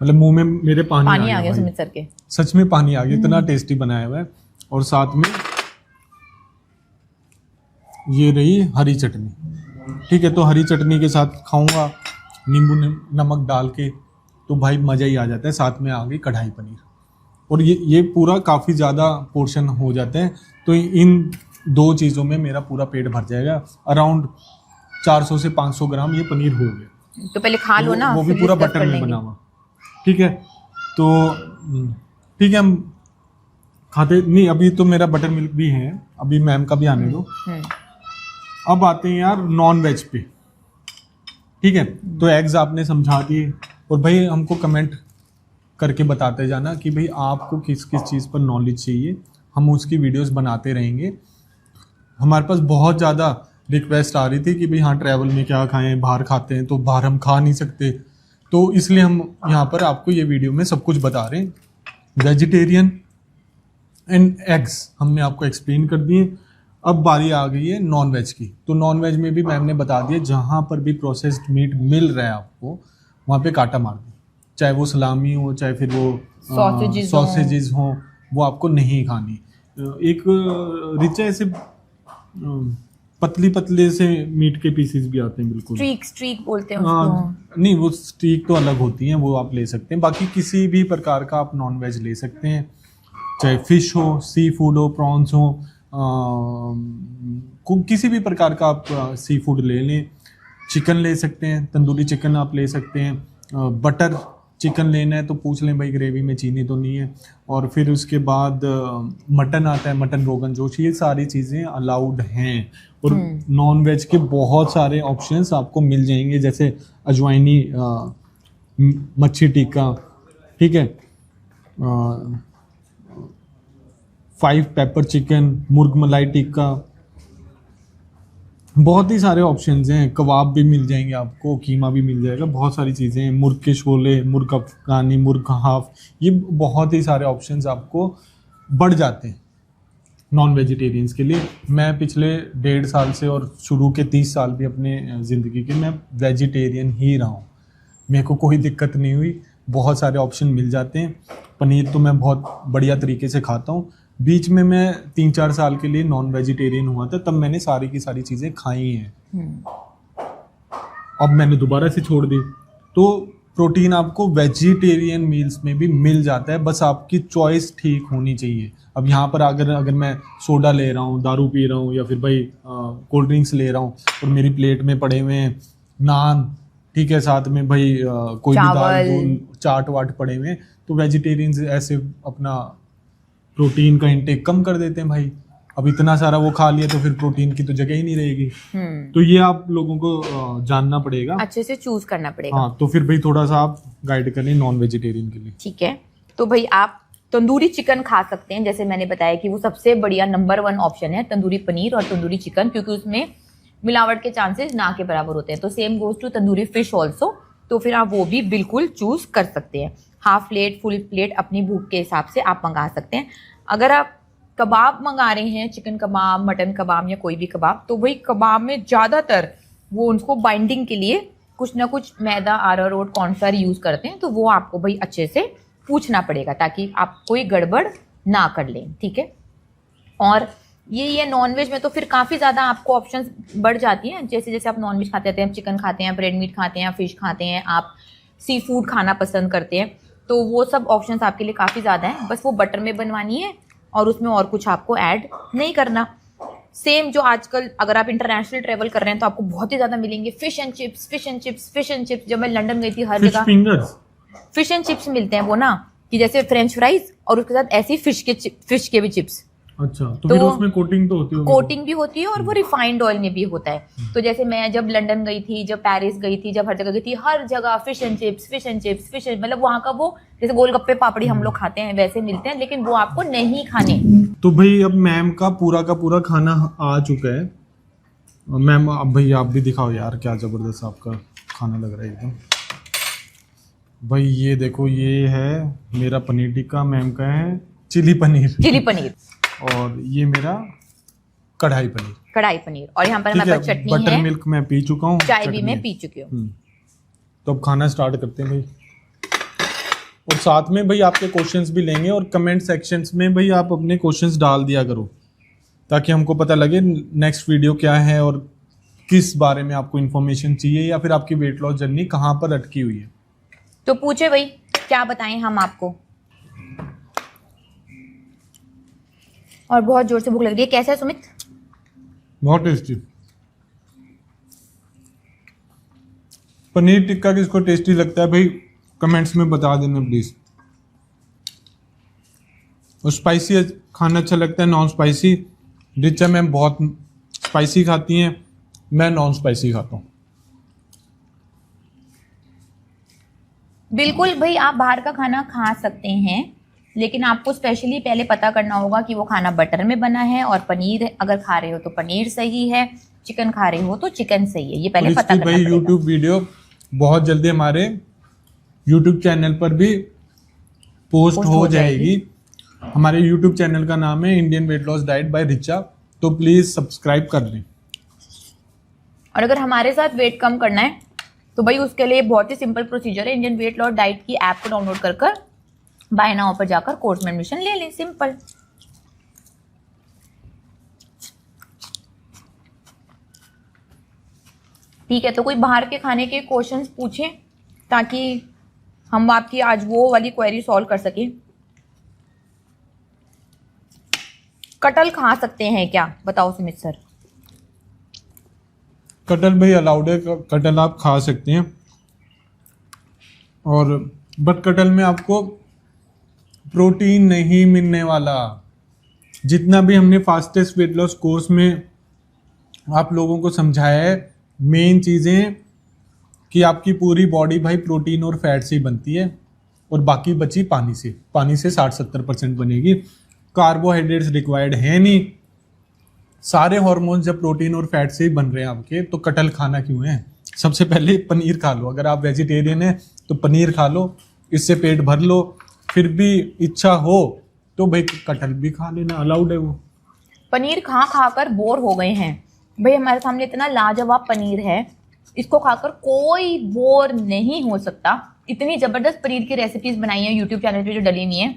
मतलब मुंह में मेरे पानी आ गया भाई। सुमित सर के सच में पानी आ गया, इतना टेस्टी बनाया हुआ है। और साथ में ये रही हरी चटनी, ठीक है, तो हरी चटनी के साथ खाऊंगा नींबू नमक डाल के, तो भाई मज़ा ही आ जाता है। साथ में आ गई कढ़ाई पनीर, और ये पूरा काफ़ी ज़्यादा पोर्शन हो जाता है, तो इन दो चीज़ों में मेरा पूरा पेट भर जाएगा। अराउंड 400 से 500 ग्राम ये पनीर हो गया, तो पहले खा लो ना, वो भी पूरा बटर में बना हुआ, ठीक है। तो ठीक है, हम खाते नहीं, अभी तो मेरा बटर मिल्क भी है, अभी मैम का भी आने दो। अब आते हैं यार नॉन वेज पे, ठीक है। तो एग्स आपने समझा दिए, और भाई हमको कमेंट करके बताते जाना कि भाई आपको किस किस चीज़ पर नॉलेज चाहिए, हम उसकी वीडियोस बनाते रहेंगे। हमारे पास बहुत ज़्यादा रिक्वेस्ट आ रही थी कि भाई हाँ ट्रैवल में क्या खाएं, बाहर खाते हैं तो बाहर हम खा नहीं सकते, तो इसलिए हम यहाँ पर आपको ये वीडियो में सब कुछ बता रहे हैं। वेजिटेरियन एंड एग्स हमने आपको एक्सप्लेन कर दिए। अब बारी आ गई है नॉन वेज की, तो नॉन वेज में भी मैम ने बता दिया जहाँ पर भी प्रोसेस्ड मीट मिल रहा है आपको वहाँ पे कांटा मार दो, चाहे वो सलामी हो, चाहे फिर वो सॉसेजेस हो, वो आपको नहीं खानी। एक रिचा ऐसे पतली पतले से मीट के पीसेस भी आते हैं, बिल्कुल स्ट्रीक बोलते हैं उसको। नहीं, वो स्ट्रीक तो अलग होती हैं, वो आप ले सकते हैं। बाकी किसी भी प्रकार का आप नॉन वेज ले सकते हैं, चाहे फिश हो, सी फूड हो, प्रॉन्स हो, किसी भी प्रकार का आप सी फूड ले लें। चिकन ले सकते हैं, तंदूरी चिकन आप ले सकते हैं। बटर चिकन लेना है तो पूछ लें भाई ग्रेवी में चीनी तो नहीं है। और फिर उसके बाद मटन आता है, मटन रोगन जोश, ये सारी चीज़ें अलाउड हैं। और नॉन वेज के बहुत सारे ऑप्शंस आपको मिल जाएंगे, जैसे अजवाइनी मच्छी टिक्का, ठीक है, 5 पेपर चिकन, मुर्ग मलाई टिक्का, बहुत ही सारे ऑप्शंस हैं। कबाब भी मिल जाएंगे आपको, कीमा भी मिल जाएगा, बहुत सारी चीज़ें हैं। मुर्ग के शोले, मुर्ग अफगानी, मुर्ग हाफ, ये बहुत ही सारे ऑप्शंस आपको बढ़ जाते हैं नॉन वेजिटेरियंस के लिए। मैं पिछले 1.5 साल से और शुरू के 30 साल भी अपने ज़िंदगी के मैं वेजिटेरियन ही रहा हूँ, मेरे को कोई दिक्कत नहीं हुई, बहुत सारे ऑप्शन मिल जाते हैं। पनीर तो मैं बहुत बढ़िया तरीके से खाता हूँ। बीच में मैं 3-4 साल के लिए नॉन वेजिटेरियन हुआ था, तब मैंने सारी की सारी चीज़ें खाई हैं। अब मैंने दोबारा से छोड़ दी। तो प्रोटीन आपको वेजिटेरियन मील्स में भी मिल जाता है, बस आपकी चॉइस ठीक होनी चाहिए। अब यहाँ पर अगर मैं सोडा ले रहा हूँ, दारू पी रहा हूँ, या फिर भाई कोल्ड ड्रिंक्स ले रहा हूँ, और मेरी प्लेट में पड़े हुए हैं नान, ठीक है, साथ में भाई कोई भी दाल चाट वाट पड़े हुए हैं, तो वेजिटेरियंस ऐसे अपना प्रोटीन का इंटेक कम कर देते हैं भाई। अब इतना सारा वो खा लिया तो फिर प्रोटीन की तो जगह ही नहीं रहेगी। तो ये आप लोगों को जानना पड़ेगा, अच्छे से चूज करना पड़ेगा। हाँ, तो फिर भाई थोड़ा सा आप गाइड करें नॉन वेजिटेरियन के लिए। ठीक है, तो भाई आप तंदूरी चिकन खा सकते हैं, जैसे मैंने बताया कि वो सबसे बढ़िया नंबर 1 ऑप्शन है, तंदूरी पनीर और तंदूरी चिकन, क्योंकि उसमें मिलावट के चांसेस ना के बराबर होते हैं। तो same goes to tandoori fish also, तो फिर आप वो भी बिल्कुल चूज कर सकते हैं। हाफ प्लेट, फुल प्लेट अपनी भूख के हिसाब से आप मंगा सकते हैं। अगर आप कबाब मंगा रहे हैं, चिकन कबाब, मटन कबाब या कोई भी कबाब, तो वही कबाब में ज़्यादातर वो उनको बाइंडिंग के लिए कुछ ना कुछ मैदा, अरारोट, कॉर्नफ्लावर यूज़ करते हैं। तो वो आपको भाई अच्छे से पूछना पड़ेगा ताकि आप कोई गड़बड़ ना कर लें, ठीक है। और ये नॉनवेज में तो फिर काफ़ी ज़्यादा आपको ऑप्शंस बढ़ जाती हैं। जैसे जैसे आप नॉनवेज खाते हैं, आप चिकन खाते हैं, ब्रेड मीट खाते हैं, फिश खाते हैं, आप सी फूड खाना पसंद करते हैं, तो वो सब ऑप्शंस आपके लिए काफ़ी ज़्यादा हैं। बस वो बटर में बनवानी है और उसमें और कुछ आपको ऐड नहीं करना। सेम जो आजकल अगर आप इंटरनेशनल ट्रेवल कर रहे हैं तो आपको बहुत ही ज़्यादा मिलेंगे fish and chips, fish and chips, fish and chips. जब मैं लंदन गई थी हर फिश जगह फिंगर्स, फिश एंड चिप्स मिलते हैं, वो ना कि जैसे फ्रेंच फ्राइज और उसके साथ ऐसी फिश के भी चिप्स। अच्छा, तो फिर उसमें कोटिंग तो होती होगी। कोटिंग भी होती है और वो रिफाइंड ऑयल में भी होता है। तो जैसे मैं जब लंदन गई थी, जब पेरिस गई थी, जब हर जगह गई थी, हर जगह fish and chips, fish and chips, fish and, मतलब वहाँ का वो जैसे गोलगप्पे पापड़ी हम लोग खाते हैं वैसे मिलते हैं, लेकिन वो आपको नहीं खाने। तो भाई अब मैम का पूरा खाना आ चुका है। मैम अब भाई आप भी दिखाओ यार, क्या जबरदस्त आपका खाना लग रहा है एकदम। भाई ये देखो, ये है मेरा पनीर टिक्का, मैम का है चिली पनीर, और ये मेरा कढ़ाई पनीर, और यहाँ पर हमारे पास चटनी है। बटर मिल्क मैं पी चुका हूँ, चाय भी मैं पी चुकी हूँ। तो अब खाना स्टार्ट करते हैं भाई। और साथ में भाई आपके क्वेश्चंस भी लेंगे, और कमेंट सेक्शंस में भाई आप अपने क्वेश्चंस डाल दिया करो ताकि हमको पता लगे नेक्स्ट वीडियो क्या है और किस बारे में आपको इन्फॉर्मेशन चाहिए, या फिर आपकी वेट लॉस जर्नी कहाँ पर अटकी हुई है। तो पूछे भाई, क्या बताएं हम आपको। और बहुत जोर से भूख लग रही है। कैसा है सुमित? बहुत टेस्टी। पनीर टिक्का किसको टेस्टी लगता है भाई कमेंट्स में बता देना प्लीज। और स्पाइसी खाना अच्छा लगता है, नॉन स्पाइसी? रिचा मैम बहुत स्पाइसी खाती हैं, मैं नॉन स्पाइसी खाता हूँ। बिल्कुल भाई, आप बाहर का खाना खा सकते हैं, लेकिन आपको स्पेशली पहले पता करना होगा कि वो खाना बटर में बना है, और पनीर अगर खा रहे हो तो पनीर सही है, चिकन खा रहे हो तो चिकन सही है, ये पहले पता करना पड़ेगा। यूट्यूब वीडियो बहुत जल्दी हमारे यूट्यूब चैनल पर भी पोस्ट हो जाएगी। हमारे यूट्यूब चैनल का नाम है Indian weight loss diet by Richa, तो प्लीज सब्सक्राइब कर लें। और अगर हमारे साथ वेट कम करना है तो भाई उसके लिए बहुत ही सिंपल प्रोसीजर है। इंडियन वेट लॉस डाइट की ऐप को डाउनलोड कर बाय नाउ पर जाकर कोर्स में एडमिशन ले लें, सिंपल। ठीक है, तो कोई बाहर के खाने के क्वेश्चंस पूछें ताकि हम आपकी आज वो वाली क्वेरी सॉल्व कर सकें। कटहल खा सकते हैं क्या, बताओ सुमित सर? कटहल भाई अलाउड है, कटहल आप खा सकते हैं, और बट कटहल में आपको प्रोटीन नहीं मिलने वाला। जितना भी हमने फास्टेस्ट वेट लॉस कोर्स में आप लोगों को समझाया है, मेन चीज़ें कि आपकी पूरी बॉडी भाई प्रोटीन और फैट से ही बनती है, और बाकी बची पानी से 60-70% बनेगी। कार्बोहाइड्रेट्स रिक्वायर्ड है नहीं, सारे हार्मोन्स जब प्रोटीन और फैट से ही बन रहे हैं आपके, तो कटहल खाना क्यों है? सबसे पहले पनीर खा लो, अगर आप वेजिटेरियन हैं तो पनीर खा लो, इससे पेट भर लो। फिर भी इच्छा हो तो भाई कटहल भी खा लेना, अलाउड है वो। पनीर खा खाकर बोर हो गए हैं भाई, हमारे सामने इतना लाजवाब पनीर है, इसको खाकर कोई बोर नहीं हो सकता। इतनी जबरदस्त पनीर की रेसिपीज बनाई है यूट्यूब चैनल पे जो डली हुई है,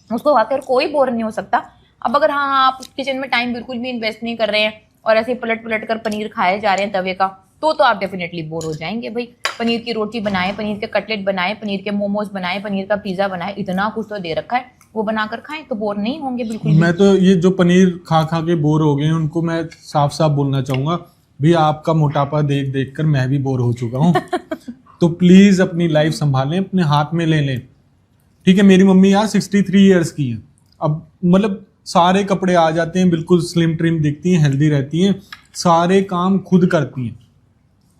उसको खाकर कोई बोर नहीं हो सकता। अब अगर हाँ आप किचन में टाइम बिल्कुल भी इन्वेस्ट नहीं कर रहे हैं और ऐसे पलट पलट कर पनीर खाए जा रहे हैं तवे का, तो आप डेफिनेटली बोर हो जाएंगे भाई। पनीर की रोटी बनाए, पनीर के कटलेट बनाए, पनीर के मोमोज बनाए, पनीर का पिज्जा बनाए, इतना कुछ तो दे रखा है, वो बनाकर खाएं तो बोर नहीं होंगे बिल्कुल। मैं तो ये जो पनीर खा खा के बोर हो गए हैं उनको मैं साफ साफ बोलना चाहूंगा, भैया आपका मोटापा देख देख कर मैं भी बोर हो चुका हूँ। तो प्लीज अपनी लाइफ संभालें, अपने हाथ में ले लें, ठीक है। मेरी मम्मी यार 63 ईयर्स की है, अब मतलब सारे कपड़े आ जाते हैं, बिल्कुल स्लिम ट्रिम दिखती हैं, हेल्दी रहती हैं, सारे काम खुद करती हैं।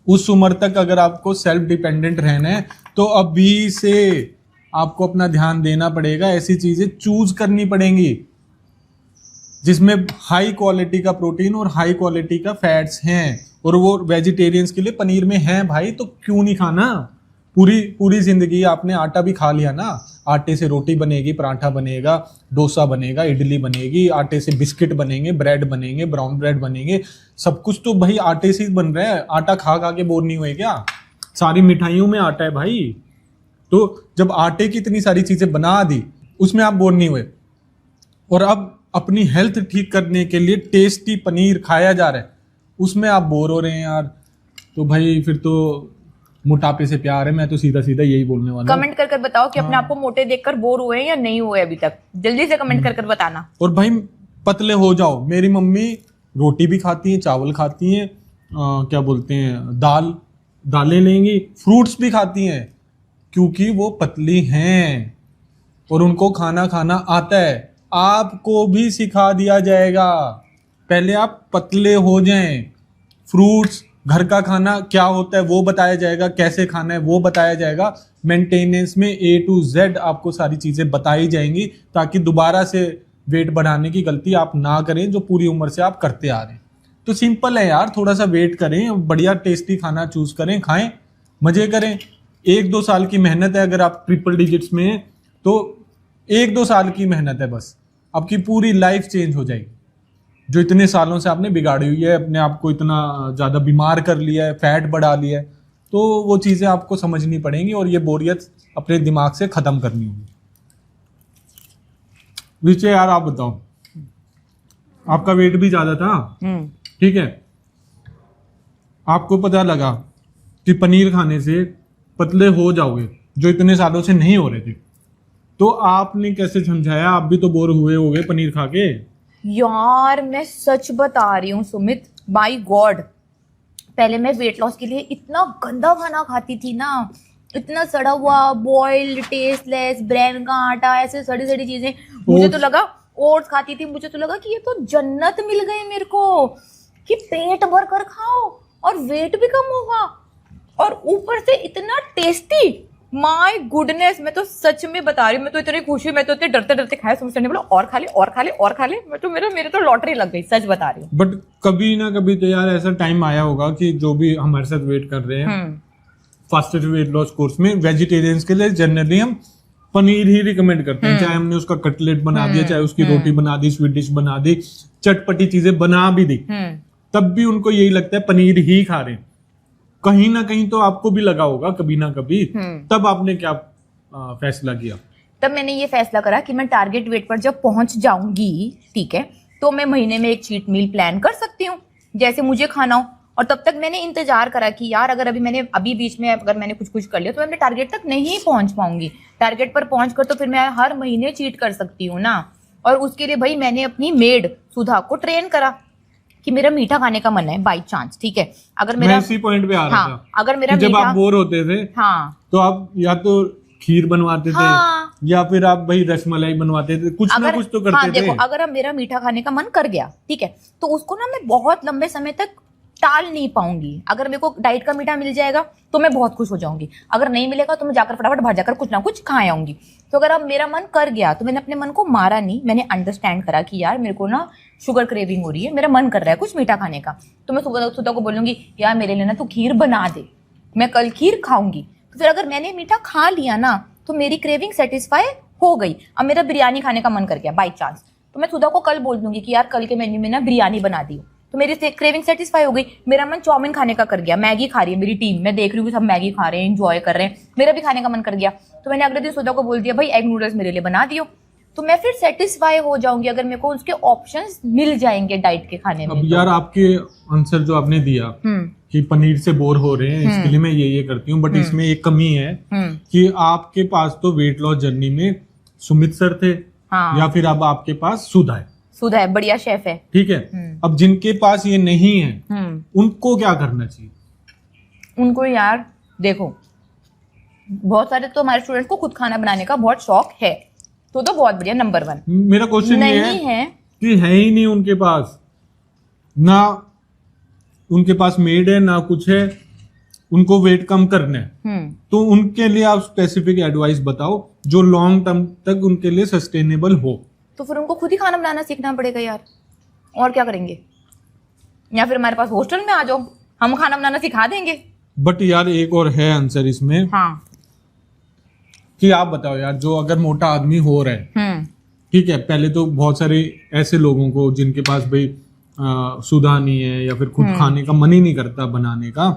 उस उम्र तक अगर आपको सेल्फ डिपेंडेंट रहना है तो अभी से आपको अपना ध्यान देना पड़ेगा, ऐसी चीजें चूज करनी पड़ेंगी जिसमें हाई क्वालिटी का प्रोटीन और हाई क्वालिटी का फैट्स हैं, और वो वेजिटेरियंस के लिए पनीर में है भाई, तो क्यों नहीं खाना। पूरी पूरी जिंदगी आपने आटा भी खा लिया ना, आटे से रोटी बनेगी, पराठा बनेगा, डोसा बनेगा, इडली बनेगी, आटे से बिस्किट बनेंगे, ब्रेड बनेंगे, ब्राउन ब्रेड बनेंगे, सब कुछ तो भाई आटे से ही बन रहा है। आटा खा खा के बोर नहीं हुए क्या? सारी मिठाइयों में आटा है भाई। तो जब आटे की इतनी सारी चीजें बना दी, उसमें आप बोर नहीं हुए, और अब अपनी हेल्थ ठीक करने के लिए टेस्टी पनीर खाया जा रहा है, उसमें आप बोर हो रहे हैं यार। तो भाई फिर तो मोटापे से प्यार है, मैं तो सीधा सीधा यही बोलने वाला हूं। कमेंट कर बताओ कि अपने आप को मोटे देखकर बोर हुए हैं या नहीं हुए अभी तक, जल्दी से कमेंट कर बताना। और भाई पतले हो जाओ। मेरी मम्मी रोटी भी खाती है, चावल खाती हैं, क्या बोलते हैं, दालें लेंगी, फ्रूट्स भी खाती हैं, क्योंकि वो पतली हैं और उनको खाना खाना आता है। आपको भी सिखा दिया जाएगा, पहले आप पतले हो जाएं। फ्रूट्स, घर का खाना क्या होता है वो बताया जाएगा, कैसे खाना है वो बताया जाएगा। मेंटेनेंस में A to Z आपको सारी चीजें बताई जाएंगी, ताकि दोबारा से वेट बढ़ाने की गलती आप ना करें जो पूरी उम्र से आप करते आ रहे हैं। तो सिंपल है यार, थोड़ा सा वेट करें, बढ़िया टेस्टी खाना चूज करें, खाएं, मजे करें। 1-2 साल की मेहनत है, अगर आप ट्रिपल डिजिट्स में हैं तो 1-2 साल की मेहनत है बस, आपकी पूरी लाइफ चेंज हो जाएगी। जो इतने सालों से आपने बिगाड़ी हुई है, अपने आप को इतना ज़्यादा बीमार कर लिया है, फैट बढ़ा लिया है, तो वो चीज़ें आपको समझनी पड़ेंगी और ये बोरियत अपने दिमाग से ख़त्म करनी होगी। विजय यार आप बताओ, आपका वेट भी ज़्यादा था, ठीक है, आपको पता लगा कि पनीर खाने से पतले हो जाओगे, जो इतने सालों से नहीं हो रहे थे, तो आपने कैसे समझाया? आप भी तो बोर हुए होगे पनीर खा के। यार मैं सच बता रही हूँ सुमित, बाय गॉड, पहले मैं वेट लॉस के लिए इतना गंदा खाना खाती थी ना, इतना सड़ा हुआ, बॉइल्ड, टेस्टलेस, ब्रेन का आटा, ऐसे सड़ी सड़ी चीजें। मुझे तो लगा, ओट्स खाती थी, मुझे तो लगा कि ये तो जन्नत मिल गई मेरे को, कि पेट भर कर खाओ और वेट भी कम होगा, और ऊपर से इतना टेस्टी। माय गुडनेस, मैं तो सच में बता रही हूँ, मैं तो इतनी खुश हुई, मैं तो इतने डरते डरते खाया, समझ ने बोला और खा ले और खा ले और खा ले, मैं तो मेरे तो लॉटरी लग गई, सच बता रही हूँ। बट कभी ना कभी तो यार ऐसा टाइम आया होगा कि जो भी हमारे साथ वेट कर रहे हैं फास्टेस्ट वेट लॉस कोर्स में, वेजिटेरियंस के लिए जनरली हम पनीर ही रिकमेंड करते हैं, चाहे हमने उसका कटलेट बना दिया, चाहे उसकी रोटी बना दी, स्वीट डिश बना दी, चटपटी चीजें बना भी दी, तब भी उनको यही लगता है पनीर ही खा रहे हैं। कहीं ना कहीं तो आपको भी लगा होगा कभी ना कभी, तब आपने क्या फैसला किया? तब मैंने ये फैसला करा कि मैं टारगेट वेट पर जब पहुंच जाऊंगी, ठीक है, तो मैं महीने में एक चीट मील प्लान कर सकती हूँ जैसे मुझे खाना हो। और तब तक मैंने इंतजार करा कि यार अगर अभी बीच में अगर मैंने कुछ कर लिया तो मैं अपने टारगेट तक नहीं पहुंच पाऊंगी। टारगेट पर पहुंचकर तो फिर मैं हर महीने चीट कर सकती हूँ ना। और उसके लिए भाई मैंने अपनी मेड सुधा को ट्रेन करा कि मेरा मीठा खाने का मन है बाई चांस, ठीक है, अगर मेरा, मैं इसी पॉइंट पे आ रहा था, अगर मेरा जब आप बोर होते थे, तो आप या तो खीर बनवाते थे, या फिर आप भाई रसमलाई बनवाते थे, कुछ ना कुछ तो करते थे। देखो, अगर अब मेरा मीठा खाने का मन कर गया, ठीक है, तो उसको ना मैं बहुत लंबे समय तक टाल नहीं पाऊंगी। अगर मेरे को डाइट का मीठा मिल जाएगा तो मैं बहुत खुश हो जाऊंगी, अगर नहीं मिलेगा तो मैं जाकर फटाफट बाहर जाकर कुछ ना कुछ खा आऊंगी। तो अगर अब मेरा मन कर गया तो मैंने अपने मन को मारा नहीं, मैंने अंडरस्टैंड करा कि यार मेरे को ना शुगर क्रेविंग हो रही है, मेरा मन कर रहा है कुछ मीठा खाने का, तो मैं सुधा को बोलूंगी यार मेरे लिए ना तू खीर बना दे, मैं कल खीर खाऊंगी। तो फिर अगर मैंने मीठा खा लिया ना तो मेरी क्रेविंग सेटिस्फाई हो गई। अब मेरा बिरयानी खाने का मन कर गया बाई चांस, तो मैं सुधा को कल बोल दूंगी कि यार कल के मेन्यू में ना बिरयानी बना दी, तो मेरी क्रेविंग सेटिस्फाई हो गई। मेरा मन चाउमीन खाने का कर गया, मैगी खा रही है मेरी टीम, मैं देख रही हूँ कि सब मैगी खा रहे हैं, एंजॉय कर रहे हैं, मेरा भी खाने का मन कर गया, तो मैंने अगले दिन सुधा को बोल दिया भाई एग नूडल्स मेरे लिए बना दियो, तो मैं फिर सेटिस्फाई हो जाऊंगी अगर मेरे को उसके ऑप्शंस मिल जाएंगे डाइट के खाने में। अब यार आपके आंसर जो आपने दिया कि पनीर से बोर हो रहे हैं इसके लिए मैं ये करती हूँ, बट इसमें एक कमी है कि आपके पास तो वेट लॉस जर्नी में सुमित सर थे, या फिर अब आपके पास सुधा है। सुधा है, बढ़िया शेफ है, ठीक है। अब जिनके पास ये नहीं है उनको क्या करना चाहिए? उनको यार देखो, बहुत सारे तो हमारे स्टूडेंट्स को खुद खाना बनाने का बहुत शौक है, तो बहुत बढ़िया, नंबर 1। मेरा क्वेश्चन ये है कि है ही नहीं उनके पास, ना उनके पास मेड है ना कुछ है, उनको वेट कम करना है, तो उनके लिए आप स्पेसिफिक एडवाइस बताओ जो लॉन्ग टर्म तक उनके लिए सस्टेनेबल हो। तो फिर उनको खुद ही खाना बनाना सीखना पड़ेगा यार, और क्या करेंगे, या फिर हमारे पास हॉस्टल में आ जाओ, हम खाना बनाना सिखा देंगे। बट यार एक और है आंसर इसमें, हाँ। कि आप बताओ यार, जो अगर मोटा आदमी हो रहा है, ठीक है, पहले तो बहुत सारे ऐसे लोगों को जिनके पास भाई सुधा नहीं है या फिर खुद खाने का मन ही नहीं करता बनाने का,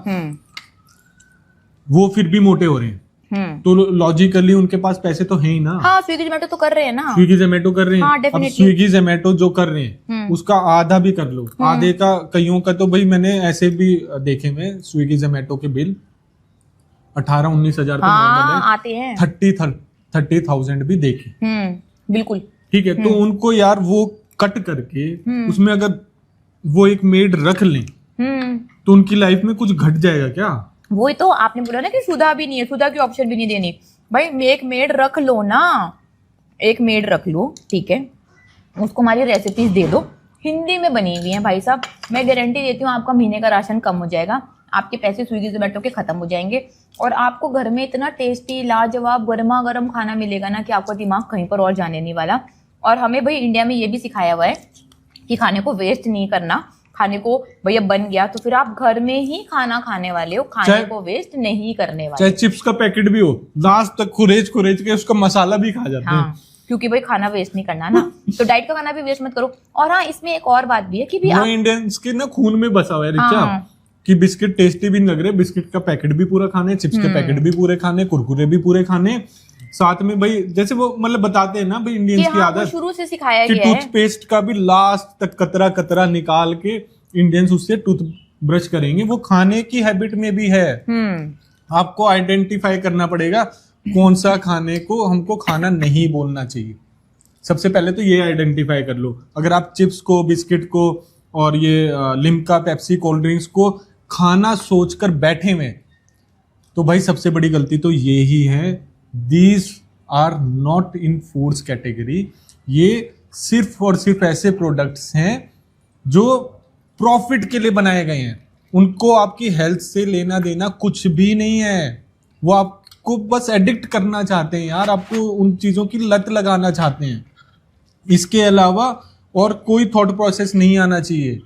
वो फिर भी मोटे हो रहे हैं, तो लॉजिकली उनके पास पैसे तो है ही ना। हाँ, स्विगी जोमेटो तो कर रहे हैं ना। स्विगी जोमेटो कर रहे हैं। हाँ, अब definitely। स्विगी जोमेटो जो कर रहे हैं उसका आधा भी कर लो, आधे का कईयों का तो भाई मैंने ऐसे भी देखे में स्विगी जोमेटो के बिल 18-19 हजार तो नॉर्मल है, आते हैं 30,000 भी देखे। बिल्कुल। ठीक है, तो उनको यार वो कट करके उसमें अगर वो एक मेड रख लें तो उनकी लाइफ में कुछ घट जाएगा क्या? वही तो आपने बोला ना कि सुधा भी नहीं है, सुधा की ऑप्शन भी नहीं देनी। भाई एक मेड रख लो ना, एक मेड रख लो, ठीक है, उसको हमारी रेसिपीज दे दो, हिंदी में बनी हुई है भाई साहब, मैं गारंटी देती हूँ आपका महीने का राशन कम हो जाएगा, आपके पैसे स्विगी जोमेटो के खत्म हो जाएंगे और आपको घर में इतना टेस्टी लाजवाब गर्मा गर्म खाना मिलेगा ना कि आपका दिमाग कहीं पर और जाने नहीं वाला। और हमें भाई इंडिया में ये भी सिखाया हुआ है कि खाने को वेस्ट नहीं करना, खाने को भैया बन गया तो फिर आप घर में ही खाना खाने वाले हो, खाने को वेस्ट नहीं करने वाले। चाहे चिप्स का पैकेट भी हो, लास्ट तक खुरेज के उसका मसाला भी खा जाते हैं। हाँ, क्योंकि भाई खाना वेस्ट नहीं करना ना, तो डाइट का खाना भी वेस्ट मत करो। और हाँ, इसमें एक और बात भी है कि भी वो इंडियंस के ना खून में बसा हुआ है रिचा, कि बिस्किट टेस्टी भी नहीं लग रहे, बिस्किट का पैकेट भी पूरा खाने, चिप्स के पैकेट भी पूरे खाने, कुरकुरे भी पूरे खाने, साथ में भाई जैसे वो मतलब बताते हैं ना भाई इंडियंस की आदत शुरू से सिखाया कि गया है टूथपेस्ट का भी लास्ट तक कतरा कतरा निकाल के इंडियंस उससे टूथ ब्रश करेंगे, वो खाने की हैबिट में भी है। आपको आइडेंटिफाई करना पड़ेगा कौन सा खाने को हमको खाना नहीं बोलना चाहिए। सबसे पहले तो ये आइडेंटिफाई कर लो। अगर आप चिप्स को, बिस्किट को और ये लिम्का, पेप्सी, कोल्ड ड्रिंक्स को खाना सोचकर बैठे में, तो भाई सबसे बड़ी गलती तो ये ही है। These are not in foods category. ये सिर्फ और सिर्फ ऐसे प्रोडक्ट्स हैं जो प्रॉफिट के लिए बनाए गए हैं, उनको आपकी हेल्थ से लेना देना कुछ भी नहीं है। वो आपको बस एडिक्ट करना चाहते हैं यार, आपको उन चीजों की लत लगाना चाहते हैं। इसके अलावा और कोई थॉट प्रोसेस नहीं आना चाहिए।